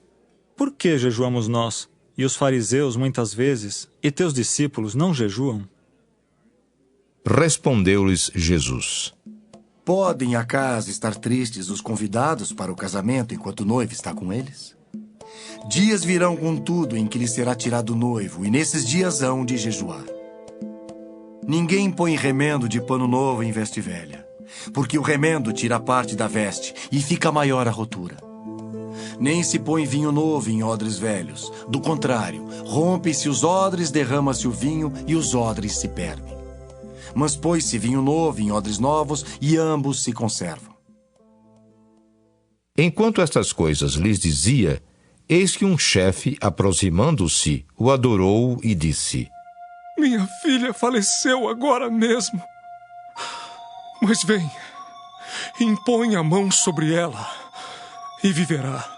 Por que jejuamos nós, e os fariseus muitas vezes, e teus discípulos não jejuam? Respondeu-lhes Jesus: Podem acaso estar tristes os convidados para o casamento enquanto o noivo está com eles? Dias virão, contudo, em que lhes será tirado o noivo, e nesses dias hão de jejuar. Ninguém põe remendo de pano novo em veste velha, porque o remendo tira parte da veste e fica maior a rotura. Nem se põe vinho novo em odres velhos. Do contrário, rompem-se os odres, derrama-se o vinho e os odres se perdem. Mas põe-se vinho novo em odres novos e ambos se conservam. Enquanto estas coisas lhes dizia, eis que um chefe, aproximando-se, o adorou e disse: Minha filha faleceu agora mesmo. Mas vem, impõe a mão sobre ela e viverá.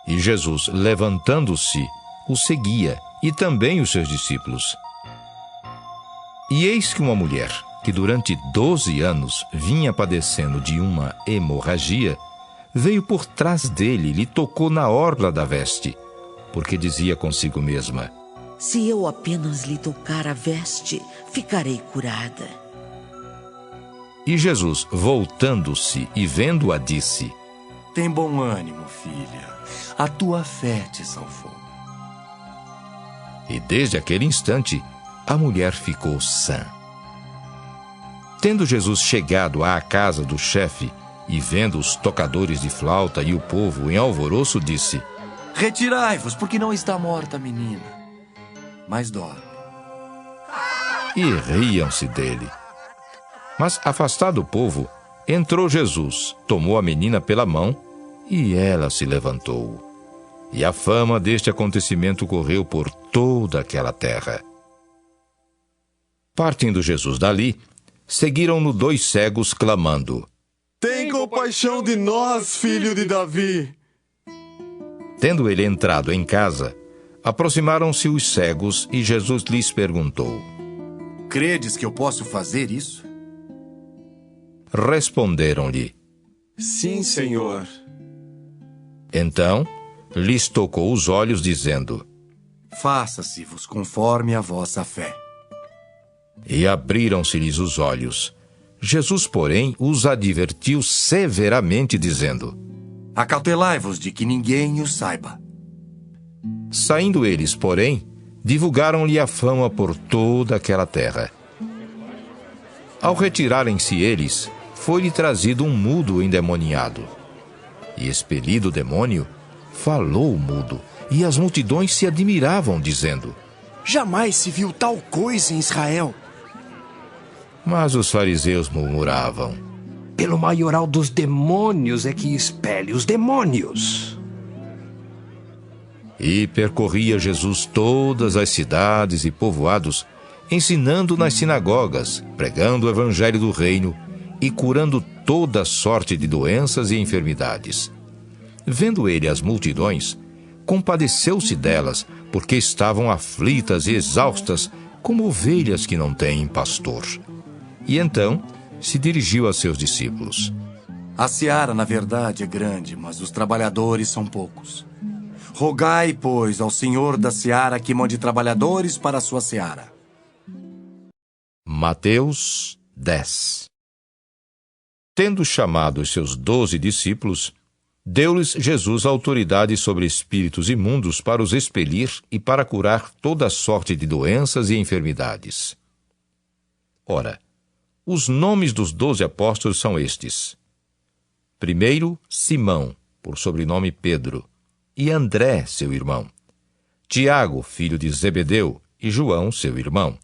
E Jesus, levantando-se, o seguia, e também os seus discípulos. E eis que uma mulher, que durante 12 anos vinha padecendo de uma hemorragia, veio por trás dele e lhe tocou na orla da veste, porque dizia consigo mesma: Se eu apenas lhe tocar a veste, ficarei curada. E Jesus, voltando-se e vendo-a, disse: Tem bom ânimo, filha. A tua fé te salvou. E desde aquele instante, a mulher ficou sã. Tendo Jesus chegado à casa do chefe, e vendo os tocadores de flauta e o povo em alvoroço, disse: Retirai-vos, porque não está morta a menina, mas dorme. E riam-se dele. Mas, afastado o povo, entrou Jesus, tomou a menina pela mão, e ela se levantou. E a fama deste acontecimento correu por toda aquela terra. Partindo Jesus dali, seguiram-no 2 cegos, clamando: Tem compaixão de nós, filho de Davi. Tendo ele entrado em casa, aproximaram-se os cegos e Jesus lhes perguntou: Credes que eu posso fazer isso? Responderam-lhe: Sim, Senhor. Então lhes tocou os olhos, dizendo: Faça-se-vos conforme a vossa fé. E abriram-se-lhes os olhos. Jesus, porém, os advertiu severamente, dizendo: Acautelai-vos de que ninguém o saiba. Saindo eles, porém, divulgaram-lhe a fama por toda aquela terra. Ao retirarem-se eles, foi-lhe trazido um mudo endemoniado. E expelido o demônio, falou o mudo, e as multidões se admiravam, dizendo: Jamais se viu tal coisa em Israel. Mas os fariseus murmuravam: Pelo maioral dos demônios é que expele os demônios. E percorria Jesus todas as cidades e povoados, ensinando nas sinagogas, pregando o evangelho do reino e curando toda sorte de doenças e enfermidades. Vendo ele as multidões, compadeceu-se delas, porque estavam aflitas e exaustas, como ovelhas que não têm pastor. E então se dirigiu a seus discípulos: A seara, na verdade, é grande, mas os trabalhadores são poucos. Rogai, pois, ao Senhor da seara que mande trabalhadores para a sua seara. Mateus 10. Tendo chamado os seus 12 discípulos, deu-lhes Jesus autoridade sobre espíritos imundos para os expelir e para curar toda sorte de doenças e enfermidades. Ora, os nomes dos 12 apóstolos são estes: primeiro, Simão, por sobrenome Pedro, e André, seu irmão; Tiago, filho de Zebedeu, e João, seu irmão;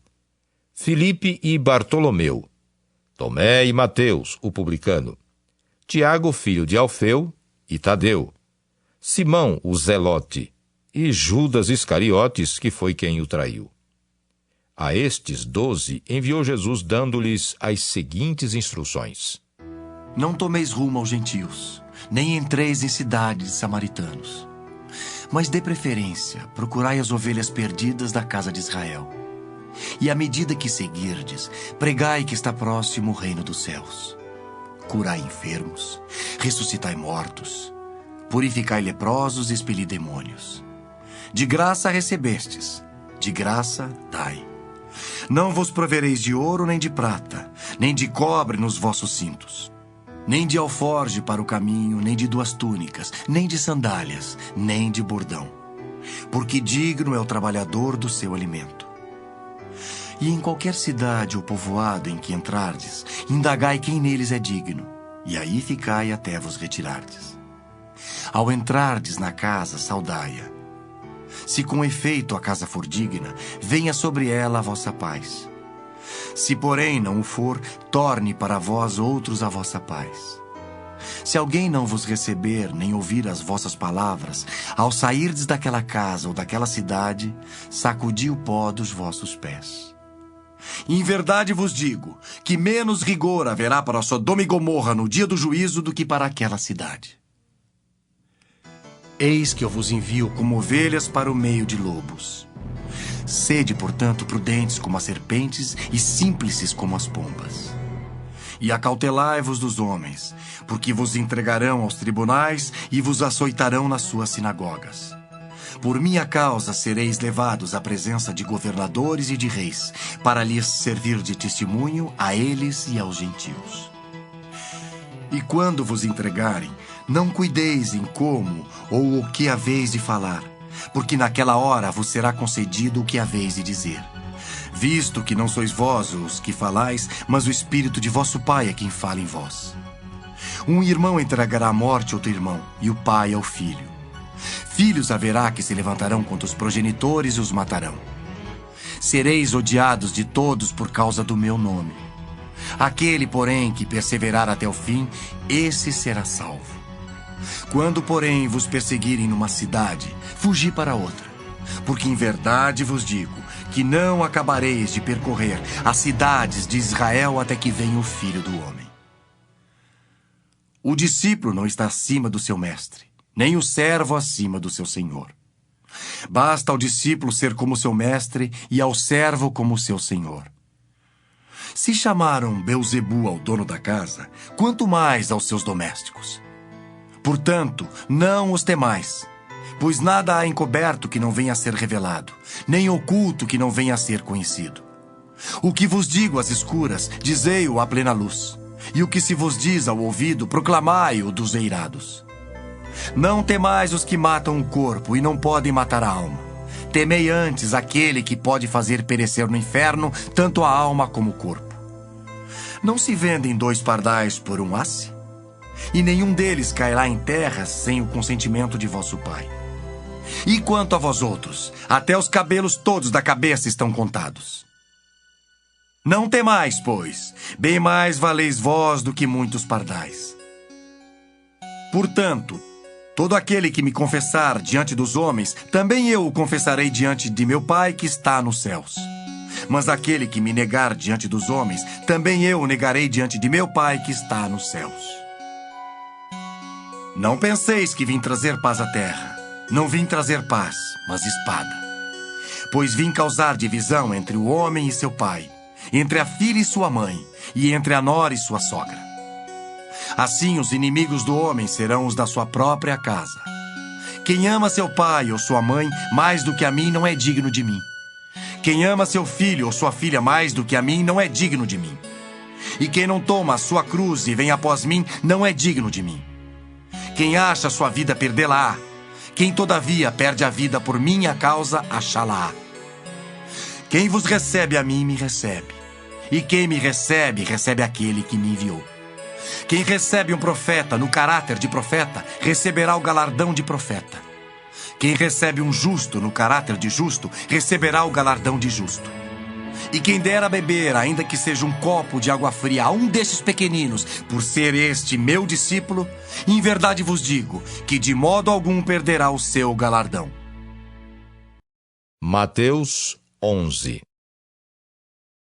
Filipe e Bartolomeu; Tomé e Mateus, o publicano; Tiago, filho de Alfeu, e Tadeu; Simão, o Zelote, e Judas Iscariotes, que foi quem o traiu. A estes 12 enviou Jesus, dando-lhes as seguintes instruções: Não tomeis rumo aos gentios, nem entreis em cidades samaritanos. Mas de preferência, procurai as ovelhas perdidas da casa de Israel. E à medida que seguirdes, pregai que está próximo o reino dos céus. Curai enfermos, ressuscitai mortos, purificai leprosos e expeli demônios. De graça recebestes, de graça dai. Não vos provereis de ouro nem de prata, nem de cobre nos vossos cintos, nem de alforje para o caminho, nem de 2 túnicas, nem de sandálias, nem de bordão. Porque digno é o trabalhador do seu alimento. E em qualquer cidade ou povoado em que entrardes, indagai quem neles é digno, e aí ficai até vos retirardes. Ao entrardes na casa, saudai-a. Se com efeito a casa for digna, venha sobre ela a vossa paz. Se porém não o for, torne para vós outros a vossa paz. Se alguém não vos receber, nem ouvir as vossas palavras, ao sairdes daquela casa ou daquela cidade, sacudi o pó dos vossos pés. Em verdade vos digo, que menos rigor haverá para Sodoma e Gomorra no dia do juízo do que para aquela cidade. Eis que eu vos envio como ovelhas para o meio de lobos. Sede, portanto, prudentes como as serpentes e simples como as pombas. E acautelai-vos dos homens, porque vos entregarão aos tribunais e vos açoitarão nas suas sinagogas. Por minha causa sereis levados à presença de governadores e de reis, para lhes servir de testemunho a eles e aos gentios. E quando vos entregarem, não cuideis em como ou o que haveis de falar, porque naquela hora vos será concedido o que haveis de dizer. Visto que não sois vós os que falais, mas o Espírito de vosso Pai é quem fala em vós. Um irmão entregará à morte outro irmão, e o pai ao filho. Filhos haverá que se levantarão contra os progenitores e os matarão. Sereis odiados de todos por causa do meu nome. Aquele, porém, que perseverar até o fim, esse será salvo. Quando, porém, vos perseguirem numa cidade, fugi para outra. Porque em verdade vos digo que não acabareis de percorrer as cidades de Israel até que venha o Filho do Homem. O discípulo não está acima do seu mestre, nem o servo acima do seu senhor. Basta ao discípulo ser como seu mestre e ao servo como seu senhor. Se chamaram Beelzebu ao dono da casa, quanto mais aos seus domésticos. Portanto, não os temais, pois nada há encoberto que não venha a ser revelado, nem oculto que não venha a ser conhecido. O que vos digo às escuras, dizei-o à plena luz, e o que se vos diz ao ouvido, proclamai-o dos eirados. Não temais os que matam o corpo e não podem matar a alma. temei antes aquele que pode fazer perecer no inferno tanto a alma como o corpo. Não se vendem 2 pardais por um asse? E nenhum deles cairá em terra sem o consentimento de vosso Pai. E quanto a vós outros, até os cabelos todos da cabeça estão contados. Não temais, pois, bem mais valeis vós do que muitos pardais. Portanto, todo aquele que me confessar diante dos homens, também eu o confessarei diante de meu Pai que está nos céus. Mas aquele que me negar diante dos homens, também eu o negarei diante de meu Pai que está nos céus. Não penseis que vim trazer paz à terra. Não vim trazer paz, mas espada. Pois vim causar divisão entre o homem e seu pai, entre a filha e sua mãe, e entre a nora e sua sogra. Assim os inimigos do homem serão os da sua própria casa. Quem ama seu pai ou sua mãe mais do que a mim não é digno de mim. Quem ama seu filho ou sua filha mais do que a mim não é digno de mim. E quem não toma a sua cruz e vem após mim não é digno de mim. Quem acha sua vida, perdê-la-á. Quem todavia perde a vida por minha causa, achá-la-á. Quem vos recebe a mim, me recebe. E quem me recebe, recebe aquele que me enviou. Quem recebe um profeta no caráter de profeta, receberá o galardão de profeta. Quem recebe um justo no caráter de justo, receberá o galardão de justo. E quem der a beber, ainda que seja um copo de água fria, a um desses pequeninos, por ser este meu discípulo, em verdade vos digo que de modo algum perderá o seu galardão. Mateus 11.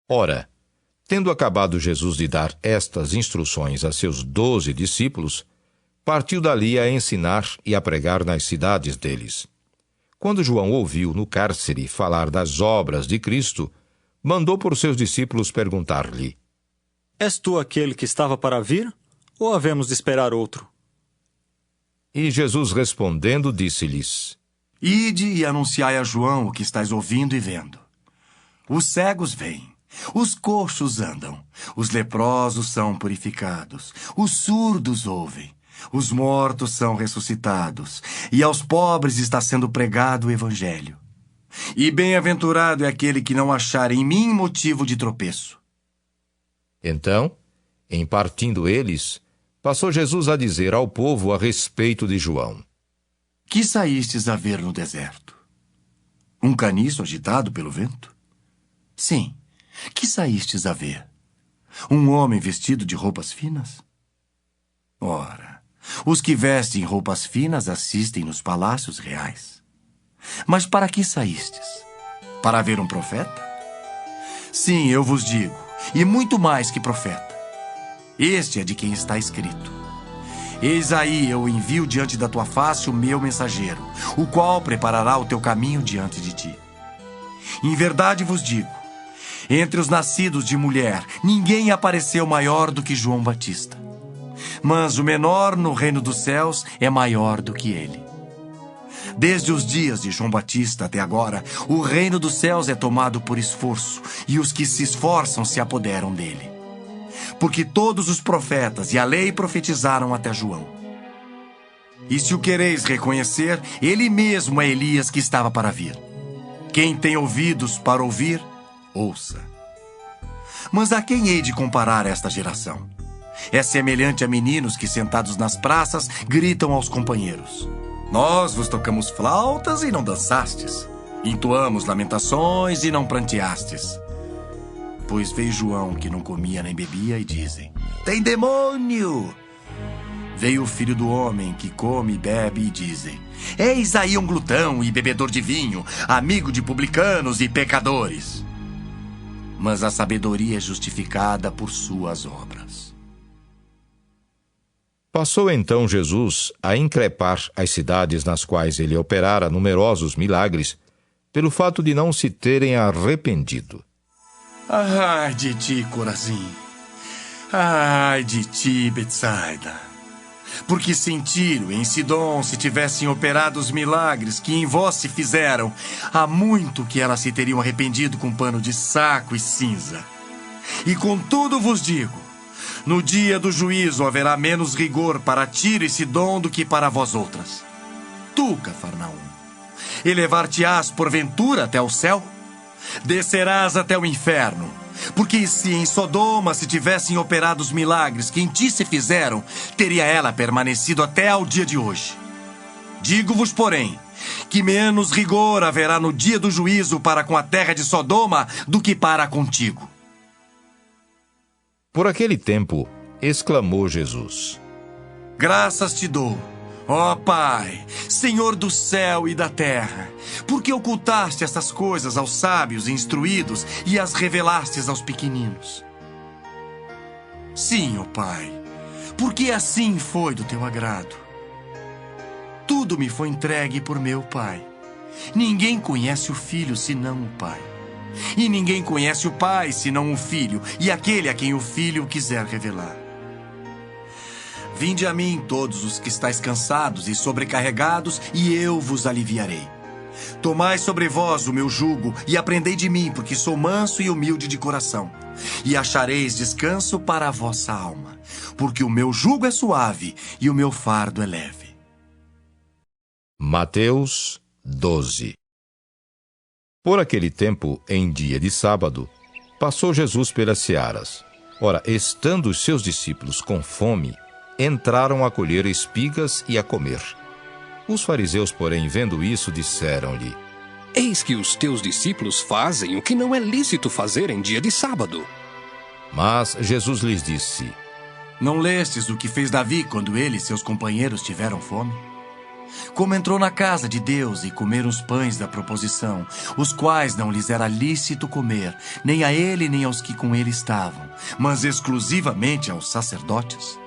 Ora, tendo acabado Jesus de dar estas instruções a seus 12 discípulos, partiu dali a ensinar e a pregar nas cidades deles. Quando João ouviu no cárcere falar das obras de Cristo, mandou por seus discípulos perguntar-lhe: És tu aquele que estava para vir, ou havemos de esperar outro? E Jesus respondendo disse-lhes: Ide e anunciai a João o que estáis ouvindo e vendo. Os cegos veem, os coxos andam, os leprosos são purificados, os surdos ouvem, os mortos são ressuscitados, e aos pobres está sendo pregado o evangelho. E bem-aventurado é aquele que não achar em mim motivo de tropeço. Então, em partindo eles, passou Jesus a dizer ao povo a respeito de João: Que saístes a ver no deserto? Um caniço agitado pelo vento? Sim, que saístes a ver? Um homem vestido de roupas finas? Ora, os que vestem roupas finas assistem nos palácios reais. Mas para que saístes? Para ver um profeta? Sim, eu vos digo, e muito mais que profeta. Este é de quem está escrito: Eis aí eu envio diante da tua face o meu mensageiro, o qual preparará o teu caminho diante de ti. Em verdade vos digo, entre os nascidos de mulher, ninguém apareceu maior do que João Batista. Mas o menor no reino dos céus é maior do que ele. Desde os dias de João Batista até agora, o reino dos céus é tomado por esforço, e os que se esforçam se apoderam dele. Porque todos os profetas e a lei profetizaram até João. E se o quereis reconhecer, ele mesmo é Elias que estava para vir. Quem tem ouvidos para ouvir, ouça. Mas a quem hei de comparar esta geração? É semelhante a meninos que, sentados nas praças, gritam aos companheiros: Nós vos tocamos flautas e não dançastes. Entoamos lamentações e não pranteastes. Pois veio João, que não comia nem bebia, e dizem: Tem demônio! Veio o Filho do Homem, que come e bebe, e dizem: Eis aí um glutão e bebedor de vinho, amigo de publicanos e pecadores. Mas a sabedoria é justificada por suas obras. Passou então Jesus a increpar as cidades nas quais ele operara numerosos milagres, pelo fato de não se terem arrependido. Ai de ti, Corazim! Ai de ti, Betsaida! Porque se em Tiro e em Sidom se tivessem operado os milagres que em vós se fizeram, há muito que elas se teriam arrependido com pano de saco e cinza. E contudo vos digo, no dia do juízo haverá menos rigor para Tiro e Sidom do que para vós outras. Tu, Cafarnaum, Elevar-te-ás porventura até o céu? Descerás até o inferno. Porque se em Sodoma se tivessem operado os milagres que em ti se fizeram, teria ela permanecido até ao dia de hoje. Digo-vos, porém, que menos rigor haverá no dia do juízo para com a terra de Sodoma do que para contigo. Por aquele tempo, exclamou Jesus: Graças te dou, ó Pai, Senhor do céu e da terra, porque ocultaste estas coisas aos sábios e instruídos e as revelastes aos pequeninos. Sim, ó Pai, porque assim foi do teu agrado. Tudo me foi entregue por meu Pai. Ninguém conhece o Filho senão o Pai. E ninguém conhece o Pai senão o Filho, e aquele a quem o Filho quiser revelar. Vinde a mim todos os que estáis cansados e sobrecarregados, e eu vos aliviarei. Tomai sobre vós o meu jugo e aprendei de mim, porque sou manso e humilde de coração. E achareis descanso para a vossa alma, porque o meu jugo é suave e o meu fardo é leve. Mateus 12. Por aquele tempo, em dia de sábado, passou Jesus pelas searas. Ora, estando os seus discípulos com fome, entraram a colher espigas e a comer. Os fariseus, porém, vendo isso, disseram-lhe: Eis que os teus discípulos fazem o que não é lícito fazer em dia de sábado. Mas Jesus lhes disse: Não lestes o que fez Davi quando ele e seus companheiros tiveram fome? Como entrou na casa de Deus e comeram os pães da proposição, os quais não lhes era lícito comer, nem a ele nem aos que com ele estavam, mas exclusivamente aos sacerdotes?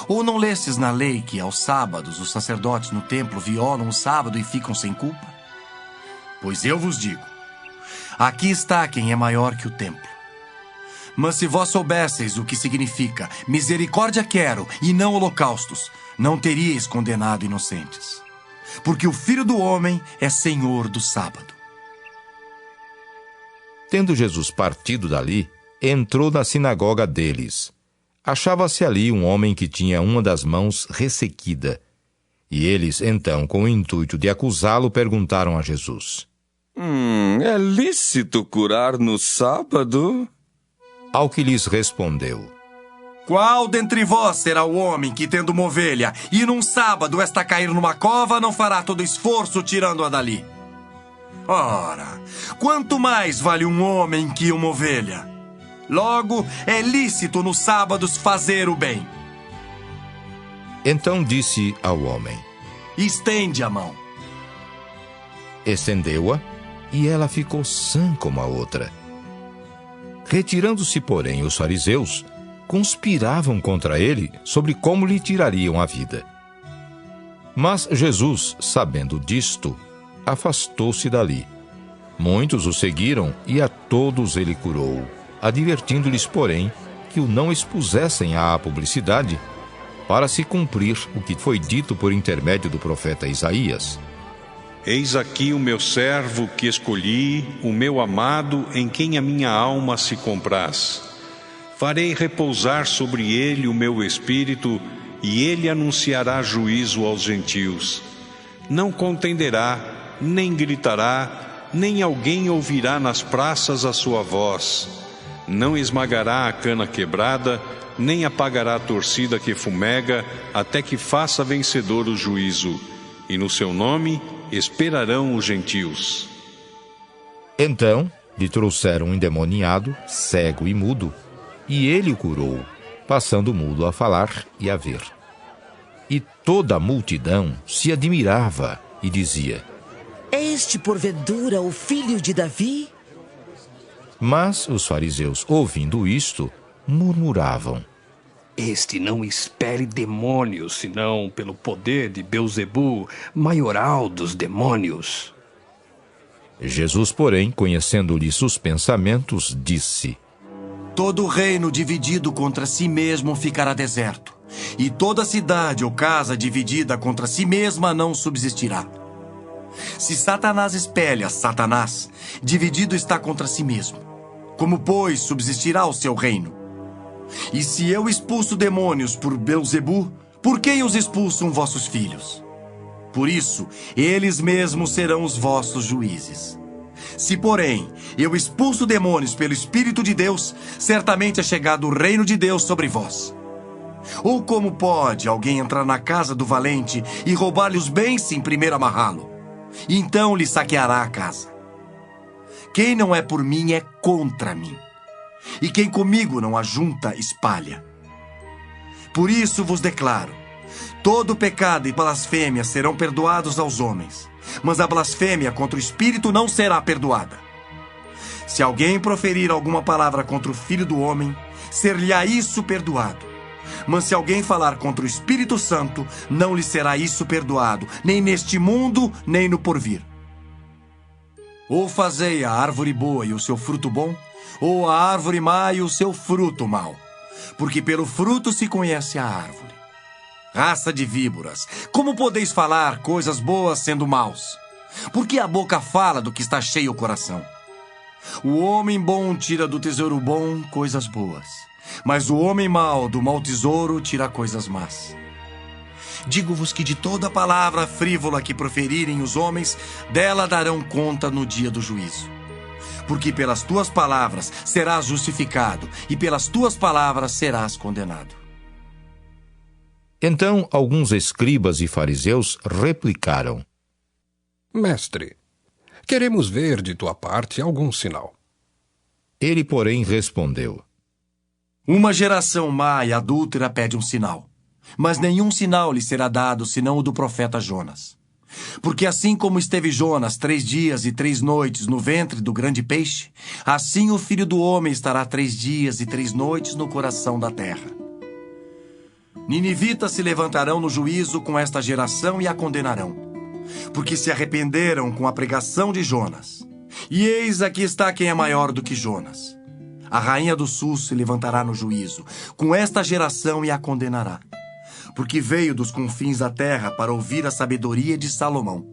Ou não lestes na lei que aos sábados os sacerdotes no templo violam o sábado e ficam sem culpa? Pois eu vos digo, aqui está quem é maior que o templo. Mas se vós soubesseis o que significa misericórdia quero e não holocaustos, não teríeis condenado inocentes. Porque o Filho do Homem é Senhor do sábado. Tendo Jesus partido dali, entrou na sinagoga deles. Achava-se ali um homem que tinha uma das mãos ressequida. E eles, então, com o intuito de acusá-lo, perguntaram a Jesus: É lícito curar no sábado? Ao que lhes respondeu: Qual dentre vós será o homem que, tendo uma ovelha, e num sábado esta cair numa cova, não fará todo esforço tirando-a dali? Ora, quanto mais vale um homem que uma ovelha? Logo, é lícito nos sábados fazer o bem. Então disse ao homem: Estende a mão. Estendeu-a, e ela ficou sã como a outra. Retirando-se, porém, os fariseus, conspiravam contra ele sobre como lhe tirariam a vida. Mas Jesus, sabendo disto, afastou-se dali. Muitos o seguiram e a todos ele curou, advertindo-lhes, porém, que o não expusessem à publicidade, para se cumprir o que foi dito por intermédio do profeta Isaías: Eis aqui o meu servo que escolhi, o meu amado, em quem a minha alma se compraz. Farei repousar sobre ele o meu espírito, e ele anunciará juízo aos gentios. Não contenderá, nem gritará, nem alguém ouvirá nas praças a sua voz. Não esmagará a cana quebrada, nem apagará a torcida que fumega, até que faça vencedor o juízo. E no seu nome esperarão os gentios. Então lhe trouxeram um endemoniado, cego e mudo, e ele o curou, passando o mudo a falar e a ver. E toda a multidão se admirava e dizia: É este, porventura, o filho de Davi? Mas os fariseus, ouvindo isto, murmuravam: Este não expele demônios, senão pelo poder de Belzebu, maioral dos demônios. Jesus, porém, conhecendo-lhes os pensamentos, disse: Todo reino dividido contra si mesmo ficará deserto, e toda cidade ou casa dividida contra si mesma não subsistirá. Se Satanás espelha Satanás, dividido está contra si mesmo. Como, pois, subsistirá o seu reino? E se eu expulso demônios por Belzebu, por quem os expulsam vossos filhos? Por isso, eles mesmos serão os vossos juízes. Se, porém, eu expulso demônios pelo Espírito de Deus, certamente é chegado o reino de Deus sobre vós. Ou como pode alguém entrar na casa do valente e roubar-lhe os bens sem primeiro amarrá-lo? E então lhe saqueará a casa. Quem não é por mim é contra mim. E quem comigo não ajunta, espalha. Por isso vos declaro, todo pecado e blasfêmia serão perdoados aos homens, mas a blasfêmia contra o Espírito não será perdoada. Se alguém proferir alguma palavra contra o Filho do Homem, ser-lhe-á isso perdoado. Mas se alguém falar contra o Espírito Santo, não lhe será isso perdoado, nem neste mundo, nem no porvir. Ou fazei a árvore boa e o seu fruto bom, ou a árvore má e o seu fruto mau. Porque pelo fruto se conhece a árvore. Raça de víboras, como podeis falar coisas boas sendo maus? Porque a boca fala do que está cheio o coração. O homem bom tira do tesouro bom coisas boas, mas o homem mau do mau tesouro tira coisas más. Digo-vos que de toda palavra frívola que proferirem os homens, dela darão conta no dia do juízo. Porque pelas tuas palavras serás justificado, e pelas tuas palavras serás condenado. Então alguns escribas e fariseus replicaram: Mestre, queremos ver de tua parte algum sinal. Ele, porém, respondeu: Uma geração má e adúltera pede um sinal, mas nenhum sinal lhe será dado senão o do profeta Jonas. Porque assim como esteve Jonas 3 dias e 3 noites no ventre do grande peixe, assim o Filho do Homem estará 3 dias e 3 noites no coração da terra. Ninivitas se levantarão no juízo com esta geração e a condenarão, porque se arrependeram com a pregação de Jonas. E eis aqui está quem é maior do que Jonas. A rainha do sul se levantará no juízo com esta geração e a condenará, porque veio dos confins da terra para ouvir a sabedoria de Salomão.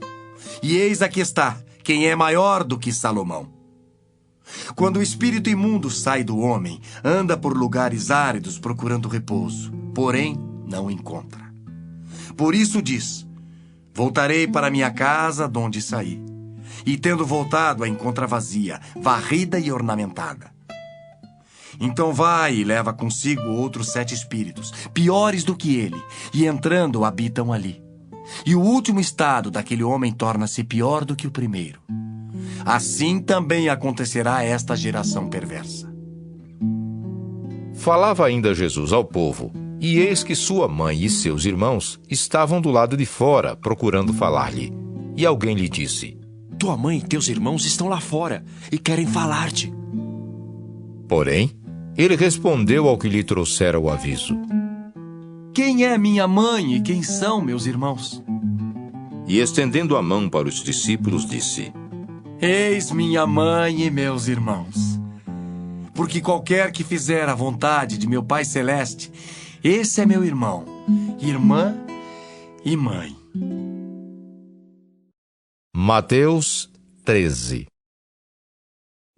E eis aqui está quem é maior do que Salomão. Quando o espírito imundo sai do homem, anda por lugares áridos procurando repouso, porém não encontra. Por isso diz: voltarei para minha casa de onde saí. E tendo voltado, a encontra vazia, varrida e ornamentada. Então vai e leva consigo outros 7 espíritos, piores do que ele, e entrando habitam ali. E o último estado daquele homem torna-se pior do que o primeiro. Assim também acontecerá a esta geração perversa. Falava ainda Jesus ao povo, e eis que sua mãe e seus irmãos estavam do lado de fora, procurando falar-lhe. E alguém lhe disse: Tua mãe e teus irmãos estão lá fora e querem falar-te. Porém, ele respondeu ao que lhe trouxera o aviso: Quem é minha mãe e quem são meus irmãos? E estendendo a mão para os discípulos, disse: Eis minha mãe e meus irmãos. Porque qualquer que fizer a vontade de meu Pai Celeste, esse é meu irmão, irmã e mãe. Mateus 13.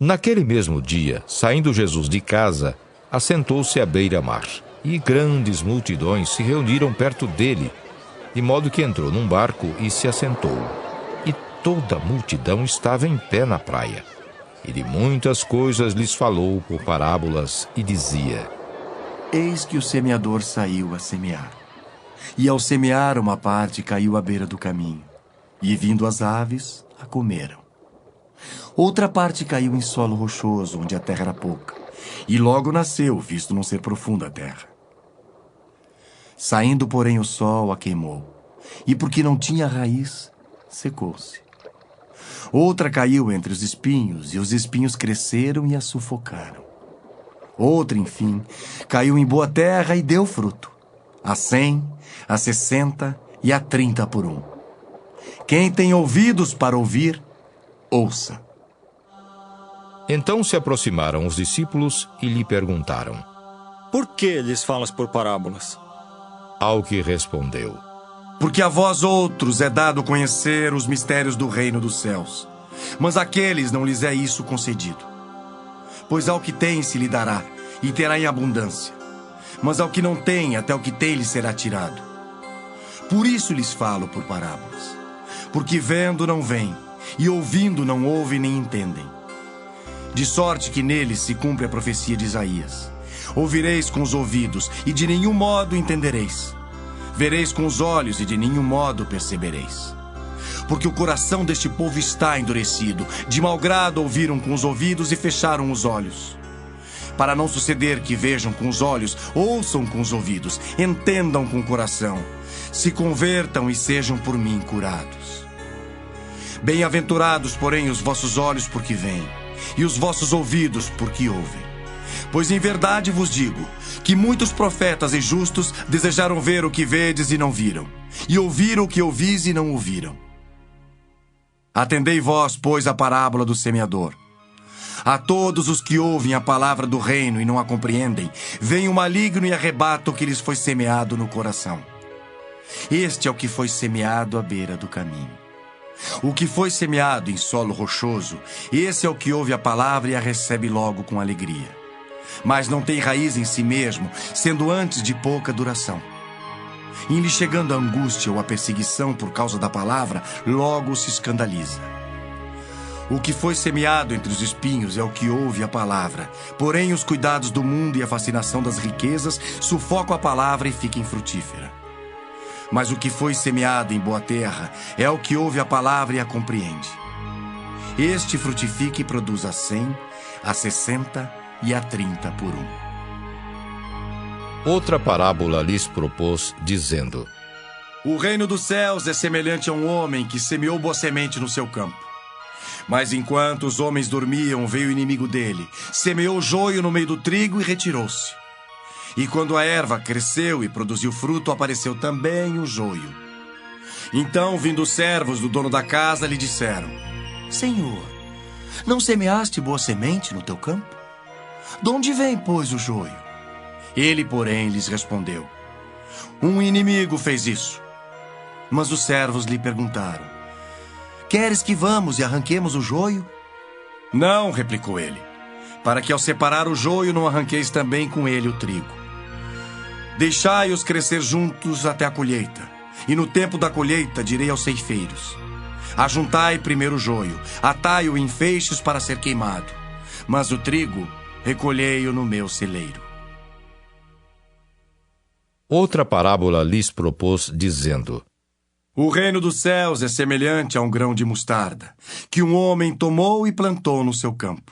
Naquele mesmo dia, saindo Jesus de casa, assentou-se à beira-mar, e grandes multidões se reuniram perto dele, de modo que entrou num barco e se assentou. E toda a multidão estava em pé na praia. E de muitas coisas lhes falou por parábolas, e dizia: Eis que o semeador saiu a semear. E ao semear, uma parte caiu à beira do caminho, e vindo as aves, a comeram. Outra parte caiu em solo rochoso, onde a terra era pouca, e logo nasceu, visto não ser profunda a terra. Saindo, porém, o sol a queimou, e porque não tinha raiz, secou-se. Outra caiu entre os espinhos, e os espinhos cresceram e a sufocaram. Outra, enfim, caiu em boa terra e deu fruto, a 100, a 60 e a 30 por 1. Quem tem ouvidos para ouvir, ouça. Então se aproximaram os discípulos e lhe perguntaram: Por que lhes falas por parábolas? Ao que respondeu: Porque a vós outros é dado conhecer os mistérios do reino dos céus, mas àqueles não lhes é isso concedido. Pois ao que tem se lhe dará, e terá em abundância, mas ao que não tem, até o que tem lhe será tirado. Por isso lhes falo por parábolas. Porque vendo não veem, e ouvindo não ouvem nem entendem. De sorte que neles se cumpre a profecia de Isaías. Ouvireis com os ouvidos, e de nenhum modo entendereis. Vereis com os olhos, e de nenhum modo percebereis. Porque o coração deste povo está endurecido. De mau grado ouviram com os ouvidos e fecharam os olhos. Para não suceder que vejam com os olhos, ouçam com os ouvidos, entendam com o coração, se convertam e sejam por mim curados. Bem-aventurados, porém, os vossos olhos porque veem, e os vossos ouvidos porque ouvem. Pois em verdade vos digo, que muitos profetas e justos desejaram ver o que vedes e não viram, e ouviram o que ouvis e não ouviram. Atendei vós, pois, a parábola do semeador. A todos os que ouvem a palavra do reino e não a compreendem, vem o maligno e arrebata o que lhes foi semeado no coração. Este é o que foi semeado à beira do caminho. O que foi semeado em solo rochoso, esse é o que ouve a palavra e a recebe logo com alegria. Mas não tem raiz em si mesmo, sendo antes de pouca duração. Em lhe chegando a angústia ou a perseguição por causa da palavra, logo se escandaliza. O que foi semeado entre os espinhos é o que ouve a palavra. Porém, os cuidados do mundo e a fascinação das riquezas sufocam a palavra e fica infrutífera. Mas o que foi semeado em boa terra é o que ouve a palavra e a compreende. Este frutifica e produz a 100, a 60 e a 30 por 1. Outra parábola lhes propôs, dizendo: O reino dos céus é semelhante a um homem que semeou boa semente no seu campo. Mas enquanto os homens dormiam, veio o inimigo dele, semeou joio no meio do trigo e retirou-se. E quando a erva cresceu e produziu fruto, apareceu também o joio. Então, vindo os servos do dono da casa, lhe disseram: Senhor, não semeaste boa semente no teu campo? De onde vem, pois, o joio? Ele, porém, lhes respondeu: Um inimigo fez isso. Mas os servos lhe perguntaram: Queres que vamos e arranquemos o joio? Não, replicou ele, para que ao separar o joio não arranqueis também com ele o trigo. Deixai-os crescer juntos até a colheita, e no tempo da colheita direi aos ceifeiros: Ajuntai primeiro o joio, atai-o em feixes para ser queimado, mas o trigo recolhei-o no meu celeiro. Outra parábola lhes propôs, dizendo: O reino dos céus é semelhante a um grão de mostarda, que um homem tomou e plantou no seu campo,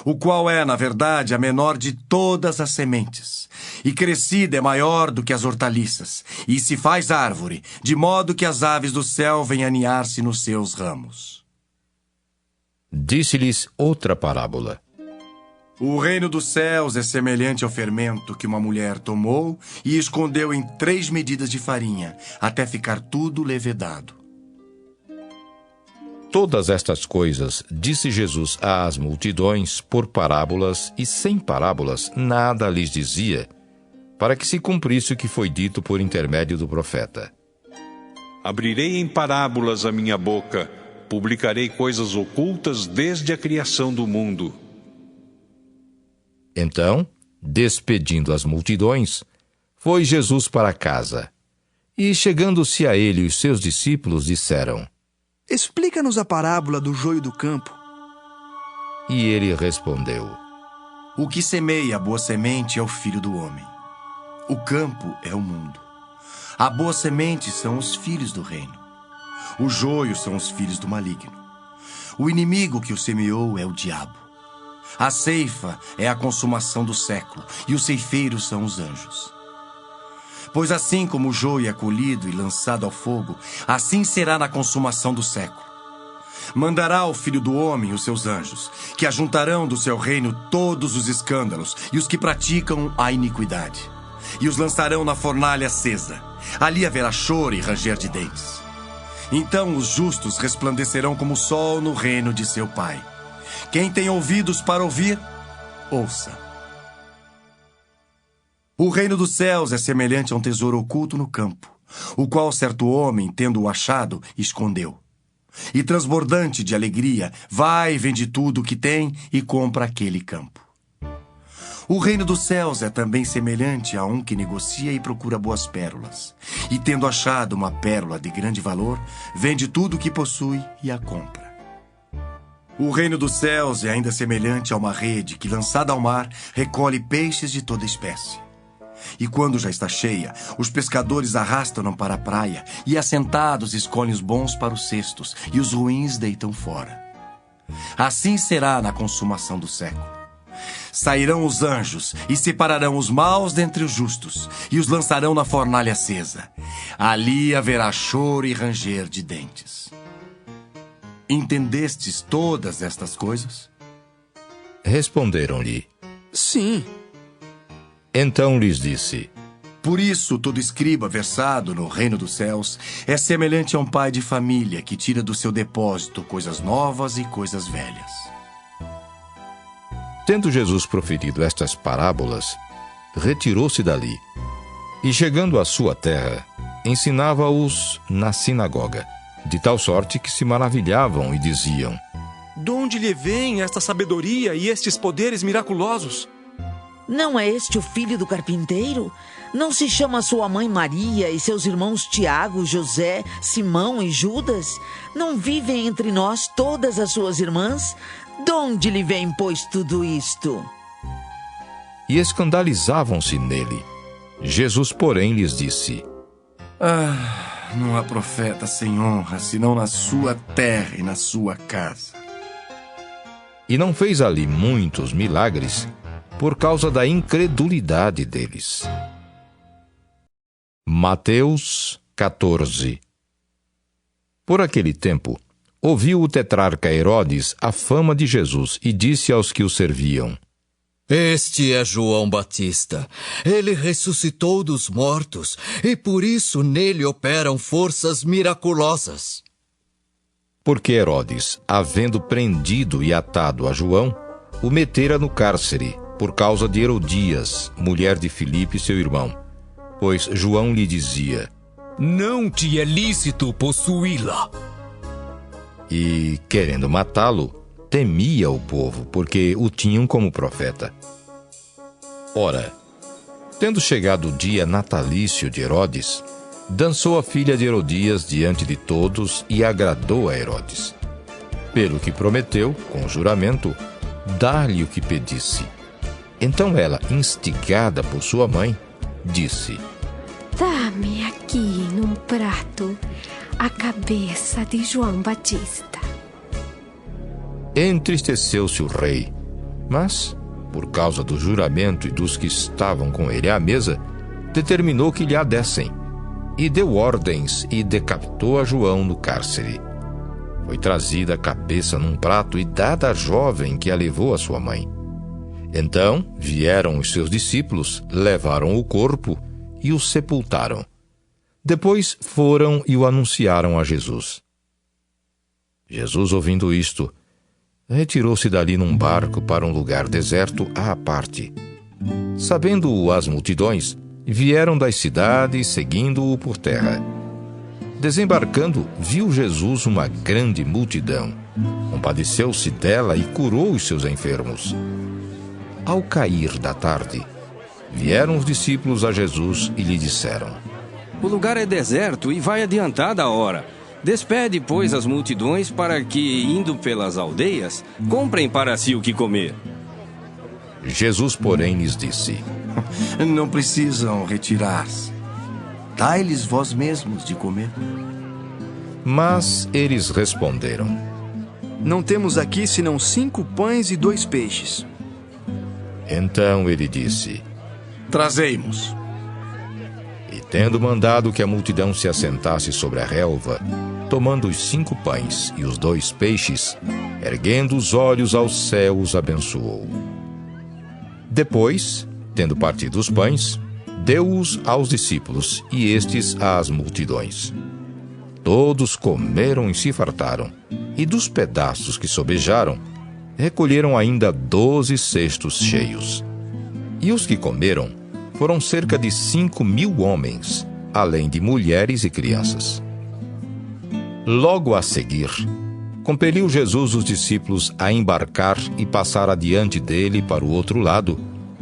o qual é, na verdade, a menor de todas as sementes, e crescida é maior do que as hortaliças, e se faz árvore, de modo que as aves do céu vêm aninhar-se nos seus ramos. Disse-lhes outra parábola: O reino dos céus é semelhante ao fermento que uma mulher tomou e escondeu em 3 medidas de farinha, até ficar tudo levedado. Todas estas coisas disse Jesus às multidões por parábolas, e sem parábolas nada lhes dizia, para que se cumprisse o que foi dito por intermédio do profeta: Abrirei em parábolas a minha boca, publicarei coisas ocultas desde a criação do mundo. Então, despedindo as multidões, foi Jesus para casa. E chegando-se a ele os seus discípulos disseram: Explica-nos a parábola do joio do campo. E ele respondeu: O que semeia a boa semente é o filho do homem. O campo é o mundo. A boa semente são os filhos do reino. O joio são os filhos do maligno. O inimigo que o semeou é o diabo. A ceifa é a consumação do século, e os ceifeiros são os anjos. Pois assim como o joio é colhido e lançado ao fogo, assim será na consumação do século. Mandará o Filho do Homem os seus anjos, que ajuntarão do seu reino todos os escândalos e os que praticam a iniquidade, e os lançarão na fornalha acesa. Ali haverá choro e ranger de dentes. Então os justos resplandecerão como o sol no reino de seu Pai. Quem tem ouvidos para ouvir, ouça. O reino dos céus é semelhante a um tesouro oculto no campo, o qual certo homem, tendo-o achado, escondeu. E transbordante de alegria, vai e vende tudo o que tem e compra aquele campo. O reino dos céus é também semelhante a um que negocia e procura boas pérolas. E tendo achado uma pérola de grande valor, vende tudo o que possui e a compra. O reino dos céus é ainda semelhante a uma rede que, lançada ao mar, recolhe peixes de toda espécie. E quando já está cheia, os pescadores arrastam-na para a praia e, assentados, escolhem os bons para os cestos e os ruins deitam fora. Assim será na consumação do século. Sairão os anjos e separarão os maus dentre os justos e os lançarão na fornalha acesa. Ali haverá choro e ranger de dentes. Entendestes todas estas coisas? Responderam-lhe: Sim. Então lhes disse: Por isso, todo escriba versado no reino dos céus é semelhante a um pai de família que tira do seu depósito coisas novas e coisas velhas. Tendo Jesus proferido estas parábolas, retirou-se dali, e chegando à sua terra, ensinava-os na sinagoga, de tal sorte que se maravilhavam e diziam: De onde lhe vem esta sabedoria e estes poderes miraculosos? Não é este o filho do carpinteiro? Não se chama sua mãe Maria e seus irmãos Tiago, José, Simão e Judas? Não vivem entre nós todas as suas irmãs? De onde lhe vem, pois, tudo isto? E escandalizavam-se nele. Jesus, porém, lhes disse: Não há profeta sem honra, senão na sua terra e na sua casa. E não fez ali muitos milagres, por causa da incredulidade deles. Mateus 14. Por aquele tempo, ouviu o tetrarca Herodes a fama de Jesus e disse aos que o serviam: Este é João Batista. Ele ressuscitou dos mortos e por isso nele operam forças miraculosas. Porque Herodes, havendo prendido e atado a João, o metera no cárcere, por causa de Herodias, mulher de Filipe, seu irmão. Pois João lhe dizia: Não te é lícito possuí-la. E, querendo matá-lo, temia o povo, porque o tinham como profeta. Ora, tendo chegado o dia natalício de Herodes, dançou a filha de Herodias diante de todos e agradou a Herodes. Pelo que prometeu, com juramento, dar-lhe o que pedisse. Então ela, instigada por sua mãe, disse: Dá-me aqui num prato a cabeça de João Batista. Entristeceu-se o rei, mas, por causa do juramento e dos que estavam com ele à mesa, determinou que lhe a dessem, e deu ordens e decapitou a João no cárcere. Foi trazida a cabeça num prato e dada à jovem que a levou à sua mãe. Então vieram os seus discípulos, levaram o corpo e o sepultaram. Depois foram e o anunciaram a Jesus. Jesus, ouvindo isto, retirou-se dali num barco para um lugar deserto à parte. Sabendo-o as multidões, vieram das cidades seguindo-o por terra. Desembarcando, viu Jesus uma grande multidão. Compadeceu-se dela e curou os seus enfermos. Ao cair da tarde, vieram os discípulos a Jesus e lhe disseram: O lugar é deserto e vai adiantada a hora. Despede, pois, as multidões para que, indo pelas aldeias, comprem para si o que comer. Jesus, porém, lhes disse: Não precisam retirar-se. Dai-lhes vós mesmos de comer. Mas eles responderam: Não temos aqui senão 5 pães e 2 peixes. Então ele disse: Trazei-mos. E tendo mandado que a multidão se assentasse sobre a relva, tomando os 5 pães e os 2 peixes, erguendo os olhos ao céu, os abençoou. Depois, tendo partido os pães, deu-os aos discípulos e estes às multidões. Todos comeram e se fartaram, e dos pedaços que sobejaram, recolheram ainda 12 cestos cheios. E os que comeram foram cerca de 5.000 homens, além de mulheres e crianças. Logo a seguir, compeliu Jesus os discípulos a embarcar e passar adiante dele para o outro lado,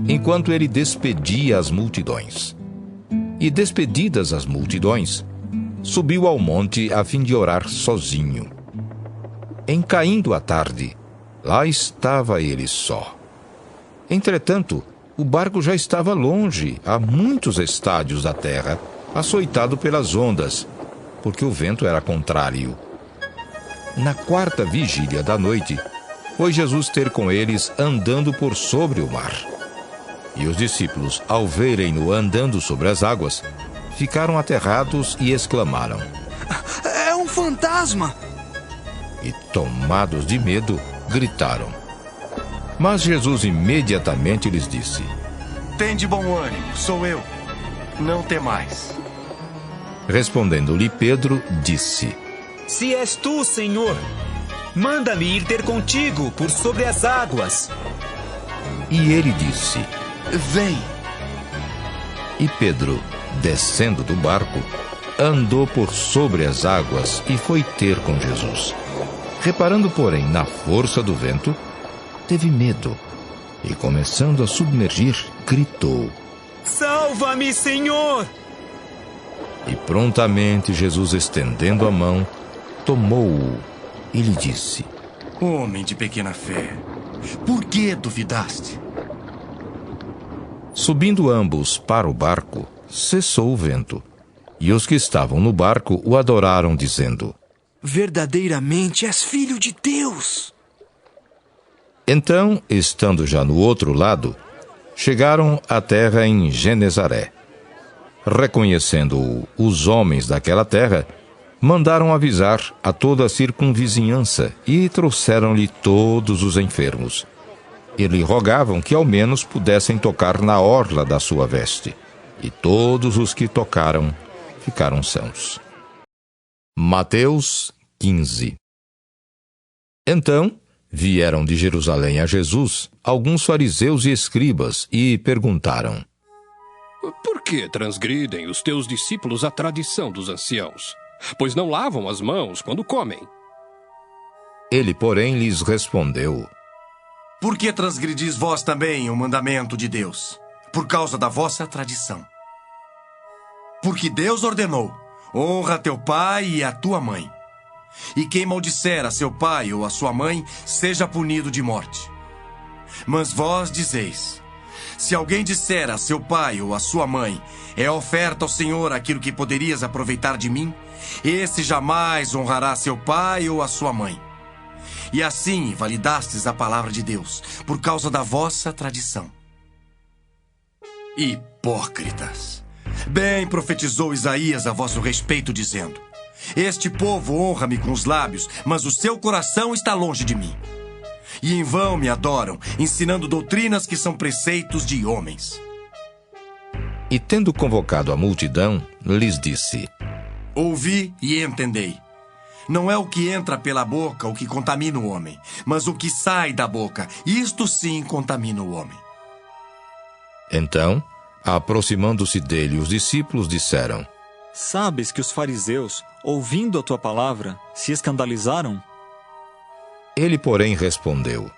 enquanto ele despedia as multidões. E despedidas as multidões, subiu ao monte a fim de orar sozinho. Em caindo a tarde, lá estava ele só. Entretanto, o barco já estava longe, a muitos estádios da terra, açoitado pelas ondas, porque o vento era contrário. Na 4ª vigília da noite, foi Jesus ter com eles andando por sobre o mar. E os discípulos, ao verem-no andando sobre as águas, ficaram aterrados e exclamaram: É um fantasma! E, tomados de medo, gritaram. Mas Jesus imediatamente lhes disse: Tende bom ânimo, sou eu. Não temais. Respondendo-lhe Pedro, disse: Se és tu, Senhor, manda-me ir ter contigo por sobre as águas. E ele disse: Vem. E Pedro, descendo do barco, andou por sobre as águas e foi ter com Jesus. Reparando, porém, na força do vento, teve medo e, começando a submergir, gritou: Salva-me, Senhor! E prontamente Jesus, estendendo a mão, tomou-o e lhe disse: Homem de pequena fé, por que duvidaste? Subindo ambos para o barco, cessou o vento. E os que estavam no barco o adoraram, dizendo: Verdadeiramente és filho de Deus. Então, estando já no outro lado, chegaram à terra em Genezaré. Reconhecendo-o, os homens daquela terra mandaram avisar a toda a circunvizinhança e trouxeram-lhe todos os enfermos. E lhe rogavam que ao menos pudessem tocar na orla da sua veste. E todos os que tocaram ficaram sãos. Mateus 15. Então vieram de Jerusalém a Jesus alguns fariseus e escribas e perguntaram: Por que transgridem os teus discípulos a tradição dos anciãos? Pois não lavam as mãos quando comem. Ele, porém, lhes respondeu: Por que transgredis vós também o mandamento de Deus? Por causa da vossa tradição. Porque Deus ordenou: honra teu pai e a tua mãe. E quem maldisser a seu pai ou a sua mãe, seja punido de morte. Mas vós dizeis: se alguém disser a seu pai ou a sua mãe, é oferta ao Senhor aquilo que poderias aproveitar de mim, esse jamais honrará seu pai ou a sua mãe. E assim validastes a palavra de Deus, por causa da vossa tradição. Hipócritas! Bem profetizou Isaías a vosso respeito, dizendo: este povo honra-me com os lábios, mas o seu coração está longe de mim. E em vão me adoram, ensinando doutrinas que são preceitos de homens. E tendo convocado a multidão, lhes disse: ouvi e entendei. Não é o que entra pela boca o que contamina o homem, mas o que sai da boca, isto sim contamina o homem. Então, aproximando-se dele, os discípulos disseram: Sabes que os fariseus, ouvindo a tua palavra, se escandalizaram? Ele, porém, respondeu: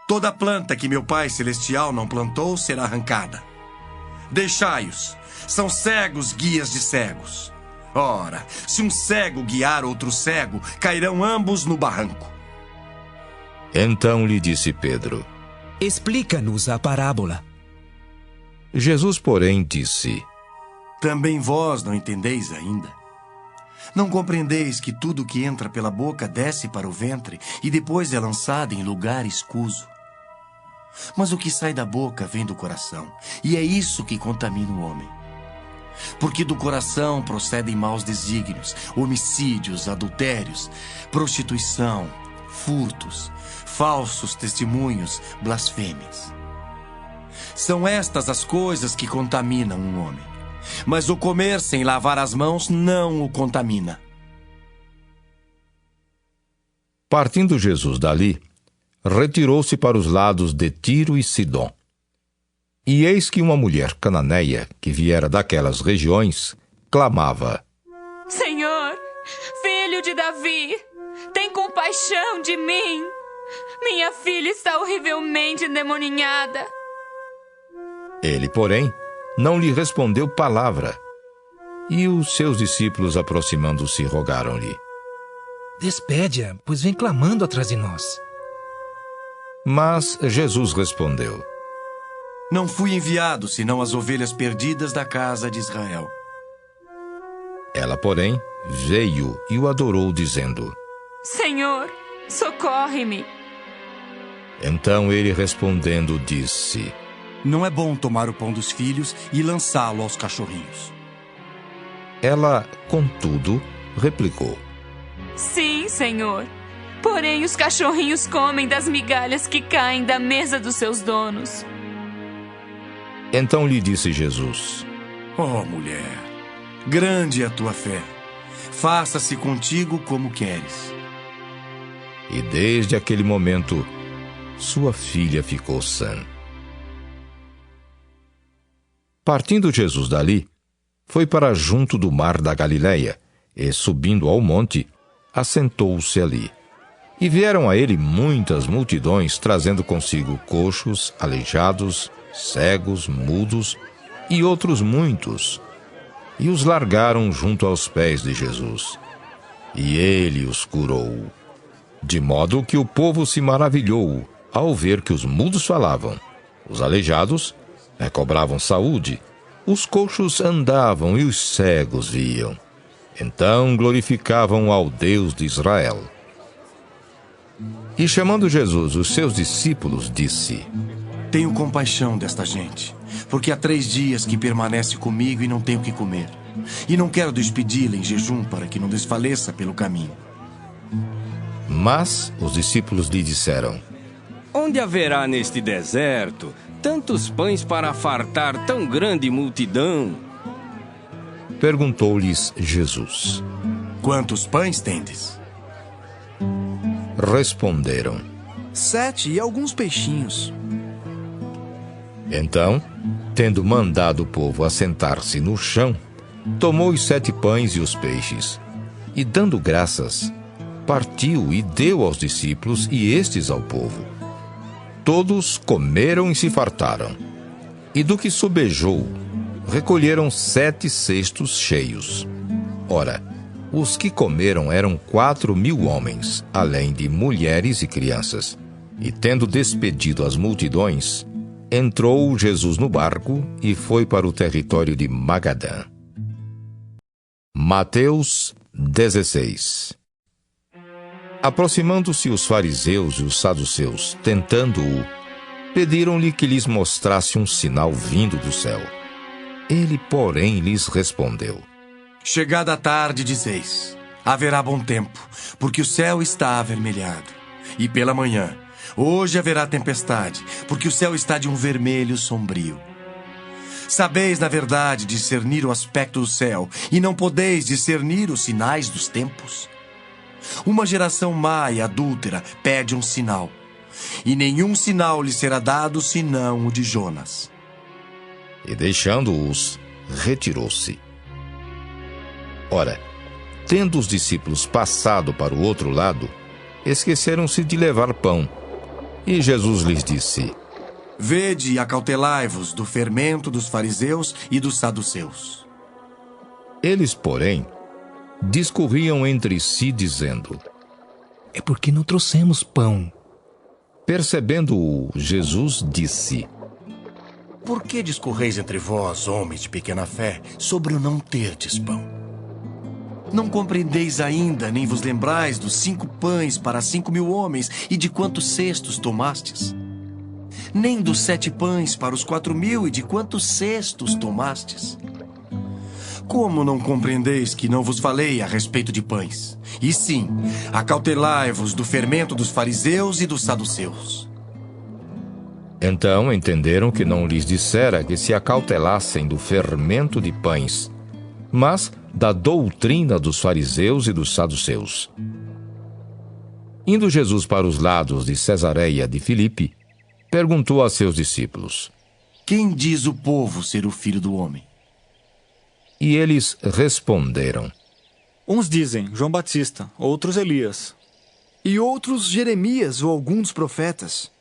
toda planta que meu Pai Celestial não plantou será arrancada. Deixai-os, são cegos guias de cegos. Ora, se um cego guiar outro cego, cairão ambos no barranco. Então lhe disse Pedro: explica-nos a parábola. Jesus, porém, disse: também vós não entendeis ainda? Não compreendeis que tudo que entra pela boca desce para o ventre e depois é lançado em lugar escuso? Mas o que sai da boca vem do coração, e é isso que contamina o homem. Porque do coração procedem maus desígnios, homicídios, adultérios, prostituição, furtos, falsos testemunhos, blasfêmias. São estas as coisas que contaminam um homem. Mas o comer sem lavar as mãos não o contamina. Partindo Jesus dali, retirou-se para os lados de Tiro e Sidom. E eis que uma mulher cananeia, que viera daquelas regiões, clamava: Senhor, filho de Davi, tem compaixão de mim. Minha filha está horrivelmente endemoninhada. Ele, porém, não lhe respondeu palavra. E os seus discípulos, aproximando-se, rogaram-lhe: Despede-a, pois vem clamando atrás de nós. Mas Jesus respondeu: Não fui enviado senão as ovelhas perdidas da casa de Israel. Ela, porém, veio e o adorou, dizendo: Senhor, socorre-me. Então ele, respondendo, disse: Não é bom tomar o pão dos filhos e lançá-lo aos cachorrinhos. Ela, contudo, replicou: Sim, Senhor. Porém, os cachorrinhos comem das migalhas que caem da mesa dos seus donos. Então lhe disse Jesus: Oh, mulher, grande é a tua fé. Faça-se contigo como queres. E desde aquele momento, sua filha ficou sã. Partindo Jesus dali, foi para junto do mar da Galileia, e, subindo ao monte, assentou-se ali. E vieram a ele muitas multidões, trazendo consigo coxos, aleijados, cegos, mudos e outros muitos. E os largaram junto aos pés de Jesus. E ele os curou. De modo que o povo se maravilhou ao ver que os mudos falavam, os aleijados recobravam saúde, os coxos andavam e os cegos viam. Então glorificavam ao Deus de Israel. E chamando Jesus os seus discípulos, disse: Tenho compaixão desta gente, porque há 3 dias que permanece comigo e não tenho o que comer. E não quero despedi-la em jejum para que não desfaleça pelo caminho. Mas os discípulos lhe disseram: Onde haverá neste deserto tantos pães para fartar tão grande multidão? Perguntou-lhes Jesus: Quantos pães tendes? Responderam: 7 e alguns peixinhos. Então, tendo mandado o povo assentar-se no chão, tomou os 7 pães e os peixes, e dando graças, partiu e deu aos discípulos e estes ao povo. Todos comeram e se fartaram. E do que sobejou, recolheram 7 cestos cheios. Ora, os que comeram eram 4.000 homens, além de mulheres e crianças. E tendo despedido as multidões, entrou Jesus no barco e foi para o território de Magadã. Mateus 16. Aproximando-se os fariseus e os saduceus, tentando-o, pediram-lhe que lhes mostrasse um sinal vindo do céu. Ele, porém, lhes respondeu: Chegada a tarde, dizeis: haverá bom tempo, porque o céu está avermelhado. E pela manhã, hoje haverá tempestade, porque o céu está de um vermelho sombrio. Sabeis, na verdade, discernir o aspecto do céu, e não podeis discernir os sinais dos tempos? Uma geração má e adúltera pede um sinal, e nenhum sinal lhe será dado senão o de Jonas. E deixando-os, retirou-se. Ora, tendo os discípulos passado para o outro lado, esqueceram-se de levar pão. E Jesus lhes disse: Vede e acautelai-vos do fermento dos fariseus e dos saduceus. Eles, porém, discorriam entre si, dizendo: É porque não trouxemos pão. Percebendo-o, Jesus disse: Por que discorreis entre vós, homens de pequena fé, sobre o não terdes pão? Não compreendeis ainda, nem vos lembrais dos 5 pães para 5.000 homens e de quantos cestos tomastes? Nem dos 7 pães para os 4.000 e de quantos cestos tomastes? Como não compreendeis que não vos falei a respeito de pães? E sim, acautelai-vos do fermento dos fariseus e dos saduceus. Então entenderam que não lhes dissera que se acautelassem do fermento de pães, mas da doutrina dos fariseus e dos saduceus. Indo Jesus para os lados de Cesareia de Filipe, perguntou a seus discípulos: Quem diz o povo ser o Filho do Homem? E eles responderam: Uns dizem João Batista, outros Elias. E outros Jeremias ou algum dos profetas.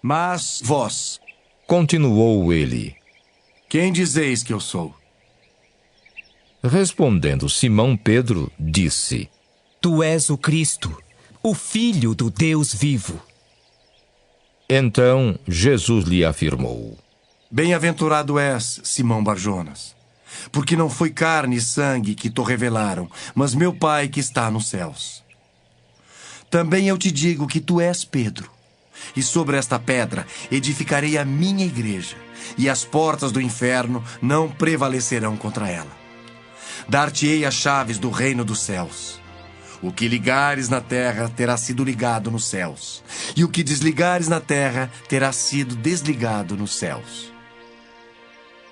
Mas vós, Continuou ele: Quem dizeis que eu sou? Respondendo Simão Pedro, disse: Tu és o Cristo, o Filho do Deus vivo. Então Jesus lhe afirmou: Bem-aventurado és, Simão Barjonas, porque não foi carne e sangue que te revelaram, mas meu Pai que está nos céus. Também eu te digo que tu és Pedro, e sobre esta pedra edificarei a minha igreja, e as portas do inferno não prevalecerão contra ela. Dar-te-ei as chaves do reino dos céus. O que ligares na terra terá sido ligado nos céus, e o que desligares na terra terá sido desligado nos céus.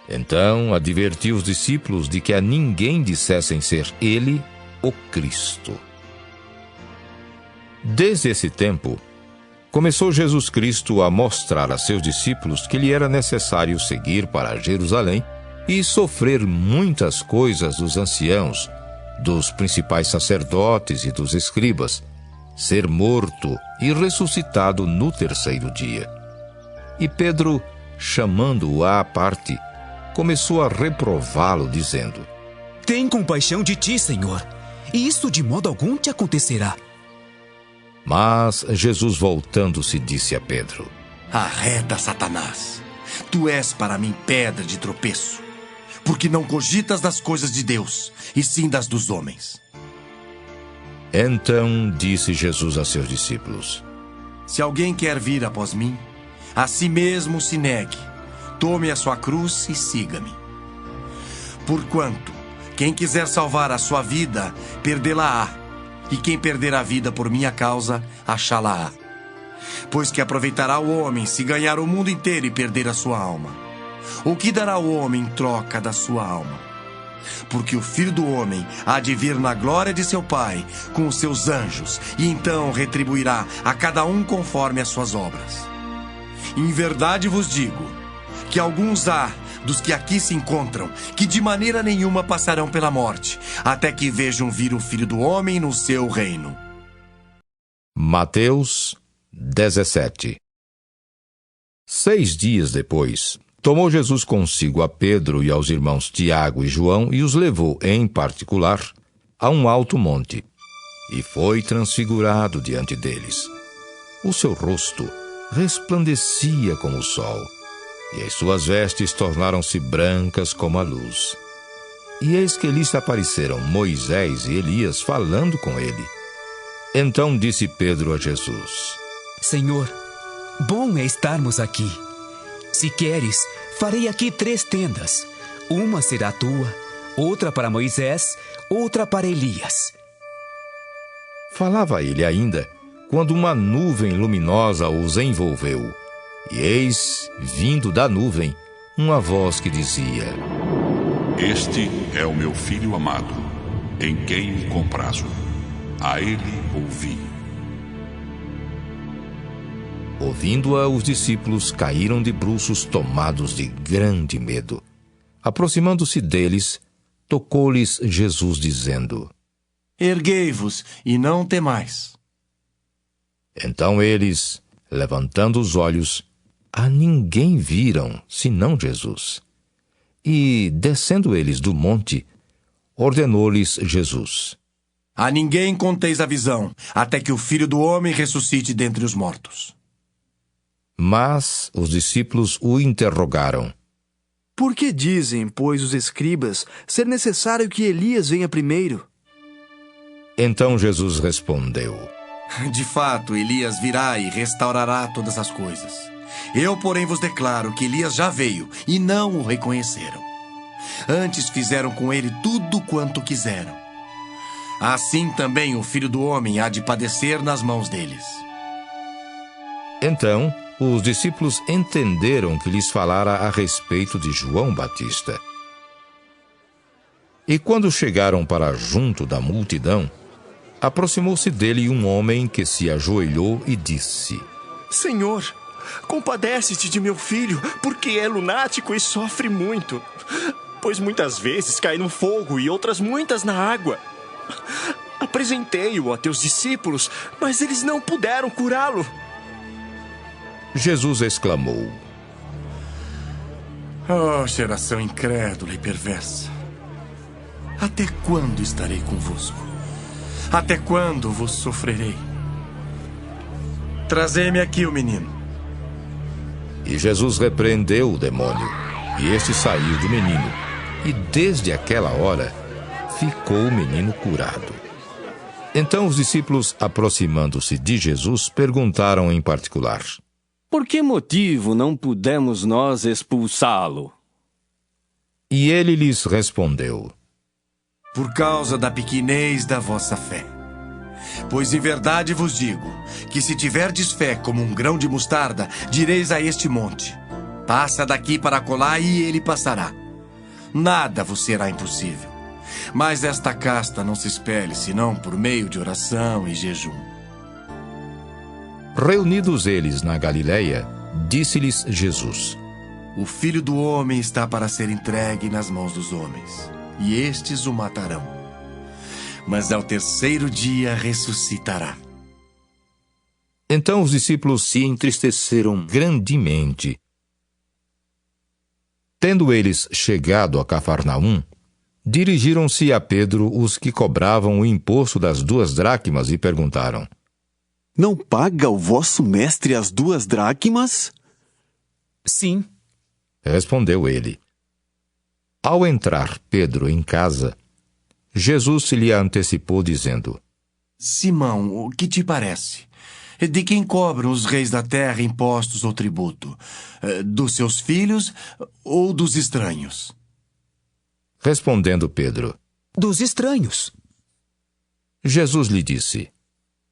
Então advertiu os discípulos de que a ninguém dissessem ser ele o Cristo. Desde esse tempo, começou Jesus Cristo a mostrar a seus discípulos que lhe era necessário seguir para Jerusalém e sofrer muitas coisas dos anciãos, dos principais sacerdotes e dos escribas, ser morto e ressuscitado no terceiro dia. E Pedro, chamando-o à parte, começou a reprová-lo, dizendo: Tem compaixão de ti, Senhor, e isso de modo algum te acontecerá. Mas Jesus, voltando-se, disse a Pedro: Arreda, Satanás! Tu és para mim pedra de tropeço, porque não cogitas das coisas de Deus, e sim das dos homens. Então disse Jesus a seus discípulos: Se alguém quer vir após mim, a si mesmo se negue, tome a sua cruz e siga-me. Porquanto, quem quiser salvar a sua vida, perdê-la-á, e quem perder a vida por minha causa, achá-la-á. Pois que aproveitará o homem se ganhar o mundo inteiro e perder a sua alma? O que dará o homem em troca da sua alma? Porque o Filho do Homem há de vir na glória de seu Pai com os seus anjos, e então retribuirá a cada um conforme as suas obras. Em verdade vos digo que alguns há dos que aqui se encontram que de maneira nenhuma passarão pela morte, até que vejam vir o Filho do Homem no seu reino. Mateus 17. 6 dias depois, tomou Jesus consigo a Pedro e aos irmãos Tiago e João e os levou, em particular, a um alto monte, e foi transfigurado diante deles. O seu rosto resplandecia como o sol, e as suas vestes tornaram-se brancas como a luz. E eis que lhes apareceram Moisés e Elias falando com ele. Então disse Pedro a Jesus: Senhor, bom é estarmos aqui. Se queres, farei aqui 3 tendas. Uma será tua, outra para Moisés, outra para Elias. Falava ele ainda, quando uma nuvem luminosa os envolveu. E eis, vindo da nuvem, uma voz que dizia: Este é o meu filho amado, em quem me comprazo. A ele ouvi. Ouvindo-a, os discípulos caíram de bruços, tomados de grande medo. Aproximando-se deles, tocou-lhes Jesus, dizendo: Erguei-vos e não temais. Então eles, levantando os olhos, a ninguém viram, senão Jesus. E, descendo eles do monte, ordenou-lhes Jesus: A ninguém conteis a visão, até que o Filho do Homem ressuscite dentre os mortos. Mas os discípulos o interrogaram: Por que dizem, pois, os escribas, ser necessário que Elias venha primeiro? Então Jesus respondeu: De fato, Elias virá e restaurará todas as coisas. Eu, porém, vos declaro que Elias já veio e não o reconheceram. Antes fizeram com ele tudo quanto quiseram. Assim também o Filho do Homem há de padecer nas mãos deles. Então os discípulos entenderam que lhes falara a respeito de João Batista. E quando chegaram para junto da multidão, aproximou-se dele um homem que se ajoelhou e disse: Senhor, compadece-te de meu filho, porque é lunático e sofre muito. Pois muitas vezes cai no fogo e outras muitas na água. Apresentei-o a teus discípulos, mas eles não puderam curá-lo. Jesus exclamou: Oh, geração incrédula e perversa. Até quando estarei convosco? Até quando vos sofrerei? Trazei-me aqui o menino. E Jesus repreendeu o demônio, e este saiu do menino. E desde aquela hora, ficou o menino curado. Então os discípulos, aproximando-se de Jesus, perguntaram em particular: Por que motivo não pudemos nós expulsá-lo? E ele lhes respondeu: Por causa da pequenez da vossa fé. Pois em verdade vos digo, que se tiverdes fé como um grão de mostarda, direis a este monte: passa daqui para acolá, e ele passará. Nada vos será impossível. Mas esta casta não se expele, senão por meio de oração e jejum. Reunidos eles na Galileia, disse-lhes Jesus: O Filho do Homem está para ser entregue nas mãos dos homens, e estes o matarão. Mas ao terceiro dia ressuscitará. Então os discípulos se entristeceram grandemente. Tendo eles chegado a Cafarnaum, dirigiram-se a Pedro os que cobravam o imposto das 2 dracmas e perguntaram: Não paga o vosso mestre as 2 dracmas? Sim, respondeu ele. Ao entrar Pedro em casa, Jesus se lhe antecipou, dizendo: Simão, o que te parece? De quem cobram os reis da terra impostos ou tributo? Dos seus filhos ou dos estranhos? Respondendo Pedro: Dos estranhos. Jesus lhe disse: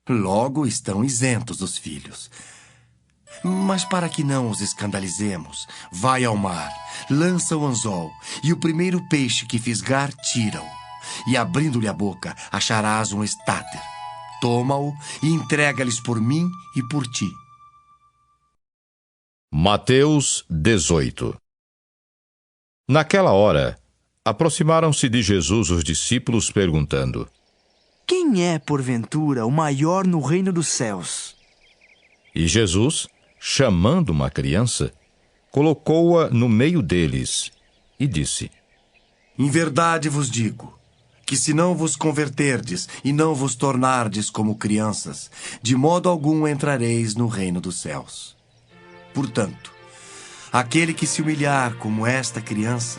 Logo estão isentos dos filhos. Mas para que não os escandalizemos, vai ao mar, lança o anzol, e o primeiro peixe que fisgar, tira-o. E abrindo-lhe a boca, acharás um estáter. Toma-o e entrega-lhes por mim e por ti. Mateus 18. Naquela hora, aproximaram-se de Jesus os discípulos, perguntando: Quem é, porventura, o maior no reino dos céus? E Jesus, chamando uma criança, colocou-a no meio deles e disse: Em verdade vos digo, que se não vos converterdes e não vos tornardes como crianças, de modo algum entrareis no reino dos céus. Portanto, aquele que se humilhar como esta criança,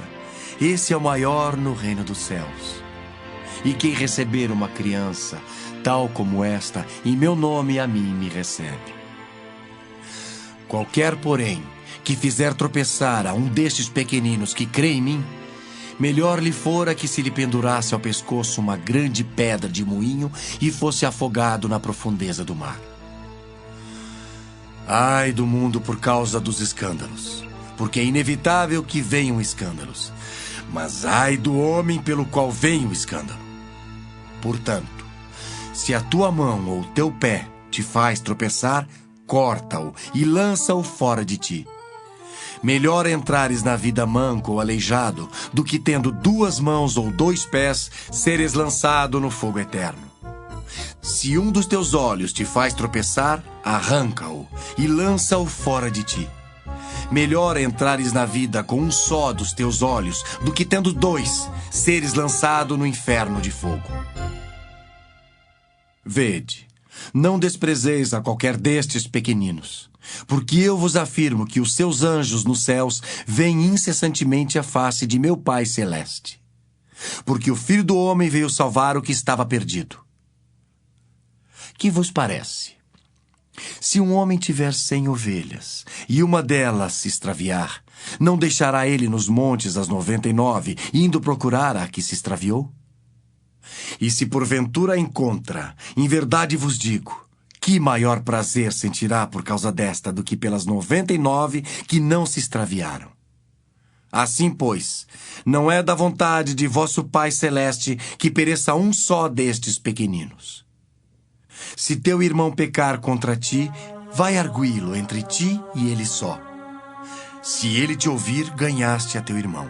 esse é o maior no reino dos céus. E quem receber uma criança, tal como esta, em meu nome a mim me recebe. Qualquer, porém, que fizer tropeçar a um destes pequeninos que crê em mim, melhor lhe fora que se lhe pendurasse ao pescoço uma grande pedra de moinho e fosse afogado na profundeza do mar. Ai do mundo por causa dos escândalos, porque é inevitável que venham escândalos. Mas ai do homem pelo qual vem o escândalo. Portanto, se a tua mão ou teu pé te faz tropeçar, corta-o e lança-o fora de ti. Melhor entrares na vida manco ou aleijado, do que tendo 2 mãos ou 2 pés, seres lançado no fogo eterno. Se um dos teus olhos te faz tropeçar, arranca-o e lança-o fora de ti. Melhor entrares na vida com um só dos teus olhos, do que tendo 2, seres lançado no inferno de fogo. Vede, não desprezeis a qualquer destes pequeninos, porque eu vos afirmo que os seus anjos nos céus veem incessantemente a face de meu Pai Celeste. Porque o Filho do Homem veio salvar o que estava perdido. Que vos parece? Se um homem tiver 100 ovelhas, e uma delas se extraviar, não deixará ele nos montes as 99, indo procurar a que se extraviou? E se porventura a encontra, em verdade vos digo, que maior prazer sentirá por causa desta do que pelas 99 que não se extraviaram? Assim, pois, não é da vontade de vosso Pai Celeste que pereça um só destes pequeninos. Se teu irmão pecar contra ti, vai arguí-lo entre ti e ele só. Se ele te ouvir, ganhaste a teu irmão.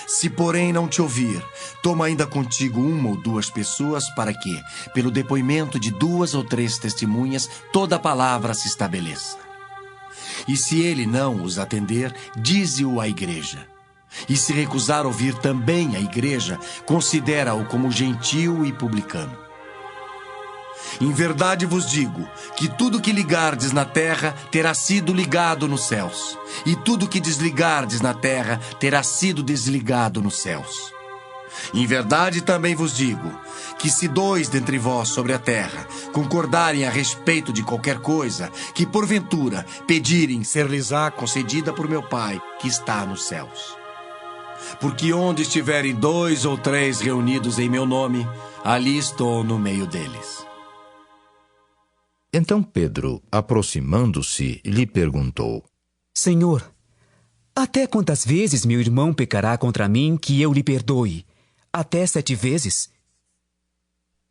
Se, porém, não te ouvir, toma ainda contigo 1 ou 2 pessoas, para que, pelo depoimento de 2 ou 3 testemunhas, toda a palavra se estabeleça. E se ele não os atender, dize-o à igreja. E se recusar ouvir também a igreja, considera-o como gentio e publicano. Em verdade vos digo que tudo que ligardes na terra terá sido ligado nos céus, e tudo que desligardes na terra terá sido desligado nos céus. Em verdade também vos digo que se 2 dentre vós sobre a terra concordarem a respeito de qualquer coisa que porventura pedirem, ser-lhes-á concedida por meu Pai que está nos céus. Porque onde estiverem 2 ou 3 reunidos em meu nome, ali estou no meio deles. Então Pedro, aproximando-se, lhe perguntou: Senhor, até quantas vezes meu irmão pecará contra mim que eu lhe perdoe? Até 7 vezes?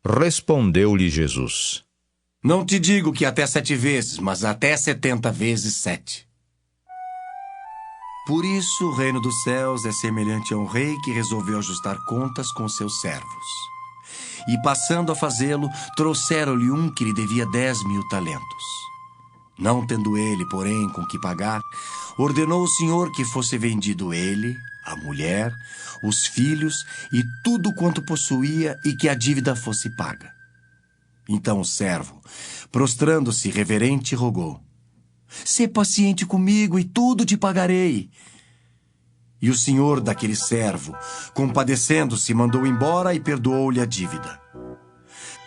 Respondeu-lhe Jesus: Não te digo que até 7 vezes, mas até 70 vezes 7. Por isso o reino dos céus é semelhante a um rei que resolveu ajustar contas com seus servos. E passando a fazê-lo, trouxeram-lhe um que lhe devia 10.000 talentos. Não tendo ele, porém, com que pagar, ordenou o senhor que fosse vendido ele, a mulher, os filhos e tudo quanto possuía e que a dívida fosse paga. Então o servo, prostrando-se reverente, rogou: Sê paciente comigo e tudo te pagarei. E o senhor daquele servo, compadecendo-se, mandou embora e perdoou-lhe a dívida.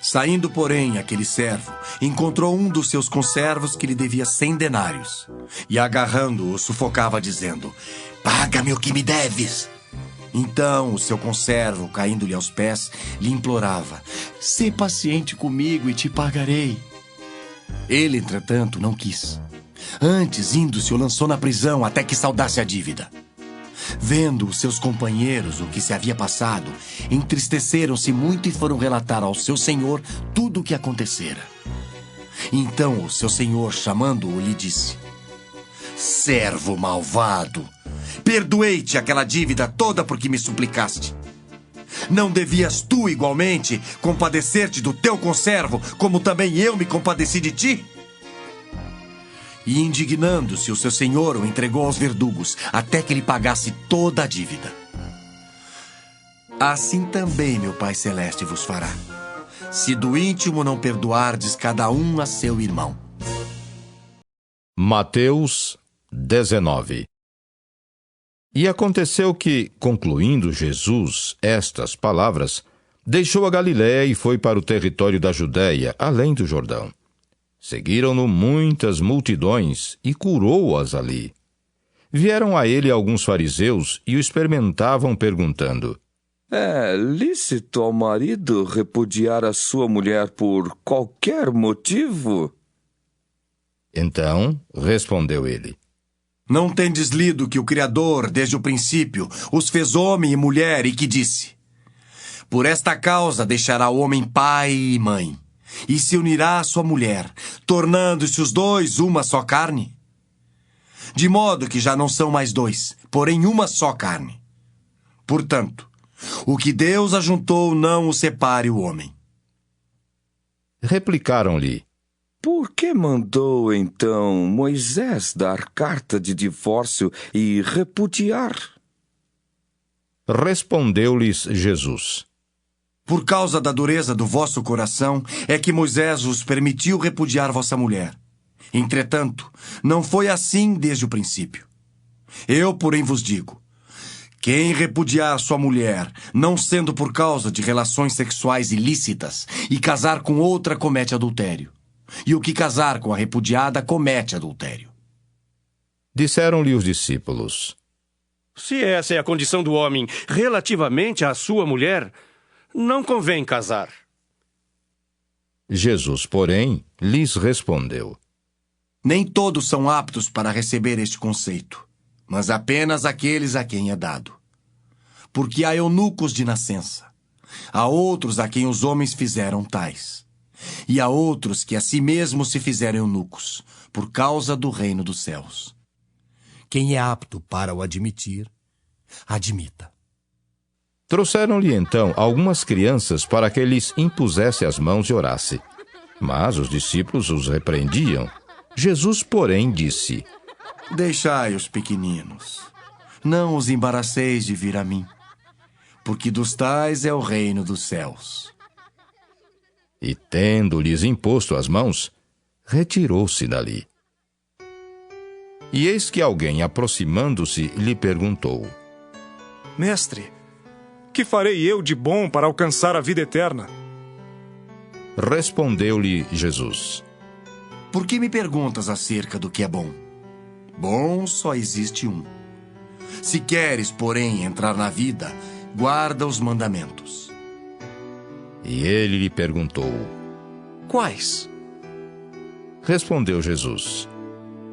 Saindo, porém, aquele servo, encontrou um dos seus conservos que lhe devia 100 denários. E agarrando-o, sufocava, dizendo: Paga-me o que me deves. Então o seu conservo, caindo-lhe aos pés, lhe implorava: Sê paciente comigo e te pagarei. Ele, entretanto, não quis. Antes, indo-se, o lançou na prisão até que saldasse a dívida. Vendo os seus companheiros o que se havia passado, entristeceram-se muito e foram relatar ao seu senhor tudo o que acontecera. Então o seu senhor, chamando-o, lhe disse: Servo malvado, perdoei-te aquela dívida toda porque me suplicaste. Não devias tu, igualmente, compadecer-te do teu conservo, como também eu me compadeci de ti? E indignando-se, o seu senhor o entregou aos verdugos, até que lhe pagasse toda a dívida. Assim também meu Pai Celeste vos fará, se do íntimo não perdoardes cada um a seu irmão. Mateus 19. E aconteceu que, concluindo Jesus estas palavras, deixou a Galiléia e foi para o território da Judéia, além do Jordão. Seguiram-no muitas multidões e curou-as ali. Vieram a ele alguns fariseus e o experimentavam, perguntando: É lícito ao marido repudiar a sua mulher por qualquer motivo? Então respondeu ele: Não tendes lido que o Criador, desde o princípio, os fez homem e mulher e que disse: Por esta causa deixará o homem pai e mãe, e se unirá à sua mulher, tornando-se os dois uma só carne? De modo que já não são mais dois, porém uma só carne. Portanto, o que Deus ajuntou não o separe o homem. Replicaram-lhe: Por que mandou, então, Moisés dar carta de divórcio e repudiar? Respondeu-lhes Jesus: Por causa da dureza do vosso coração, é que Moisés vos permitiu repudiar vossa mulher. Entretanto, não foi assim desde o princípio. Eu, porém, vos digo: quem repudiar sua mulher, não sendo por causa de relações sexuais ilícitas, e casar com outra, comete adultério. E o que casar com a repudiada, comete adultério. Disseram-lhe os discípulos: Se essa é a condição do homem relativamente à sua mulher, não convém casar. Jesus, porém, lhes respondeu: Nem todos são aptos para receber este conceito, mas apenas aqueles a quem é dado. Porque há eunucos de nascença, há outros a quem os homens fizeram tais, e há outros que a si mesmos se fizeram eunucos, por causa do reino dos céus. Quem é apto para o admitir, admita. Trouxeram-lhe então algumas crianças para que lhes impusesse as mãos e orasse. Mas os discípulos os repreendiam. Jesus, porém, disse: Deixai os pequeninos. Não os embaraceis de vir a mim, porque dos tais é o reino dos céus. E tendo-lhes imposto as mãos, retirou-se dali. E eis que alguém, aproximando-se, lhe perguntou: Mestre, que farei eu de bom para alcançar a vida eterna? Respondeu-lhe Jesus: Por que me perguntas acerca do que é bom? Bom só existe um. Se queres, porém, entrar na vida, guarda os mandamentos. E ele lhe perguntou: Quais? Respondeu Jesus: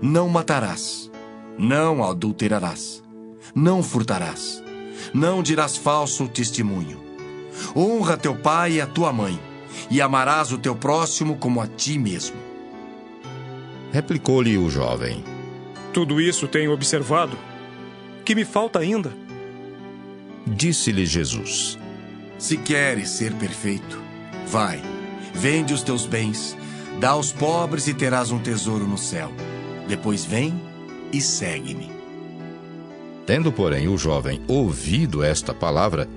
Não matarás, não adulterarás, não furtarás, não dirás falso testemunho. Honra teu pai e a tua mãe, e amarás o teu próximo como a ti mesmo. Replicou-lhe o jovem: Tudo isso tenho observado. Que me falta ainda? Disse-lhe Jesus: Se queres ser perfeito, vai, vende os teus bens, dá aos pobres e terás um tesouro no céu. Depois vem e segue-me. Tendo, porém, o jovem ouvido esta palavra,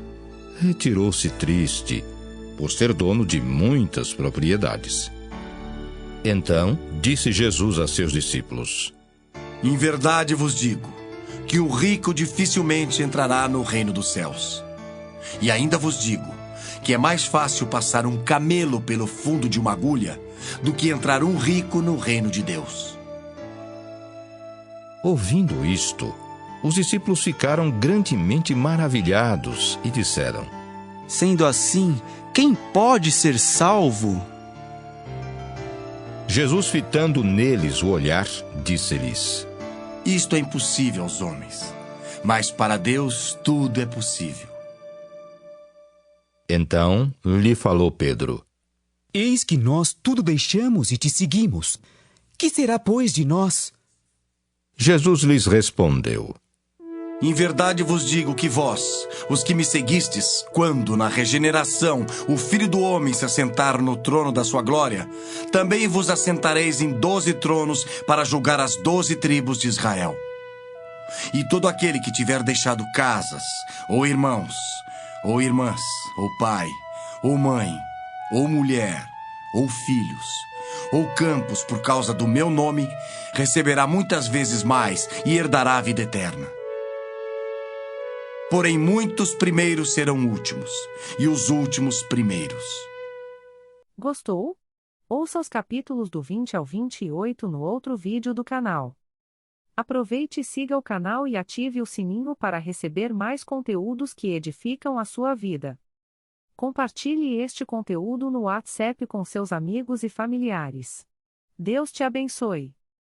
retirou-se triste, por ser dono de muitas propriedades. Então disse Jesus a seus discípulos: Em verdade vos digo que o rico dificilmente entrará no reino dos céus. E ainda vos digo que é mais fácil passar um camelo pelo fundo de uma agulha do que entrar um rico no reino de Deus. Ouvindo isto, os discípulos ficaram grandemente maravilhados e disseram: Sendo assim, quem pode ser salvo? Jesus, fitando neles o olhar, disse-lhes: Isto é impossível aos homens, mas para Deus tudo é possível. Então lhe falou Pedro: Eis que nós tudo deixamos e te seguimos. Que será, pois, de nós? Jesus lhes respondeu: Em verdade vos digo que vós, os que me seguistes, quando na regeneração o Filho do Homem se assentar no trono da sua glória, também vos assentareis em 12 tronos para julgar as 12 tribos de Israel. E todo aquele que tiver deixado casas, ou irmãos, ou irmãs, ou pai, ou mãe, ou mulher, ou filhos, ou campos por causa do meu nome, receberá muitas vezes mais e herdará a vida eterna. Porém, muitos primeiros serão últimos, e os últimos primeiros. Gostou? Ouça os capítulos do 20 ao 28 no outro vídeo do canal. Aproveite e siga o canal e ative o sininho para receber mais conteúdos que edificam a sua vida. Compartilhe este conteúdo no WhatsApp com seus amigos e familiares. Deus te abençoe.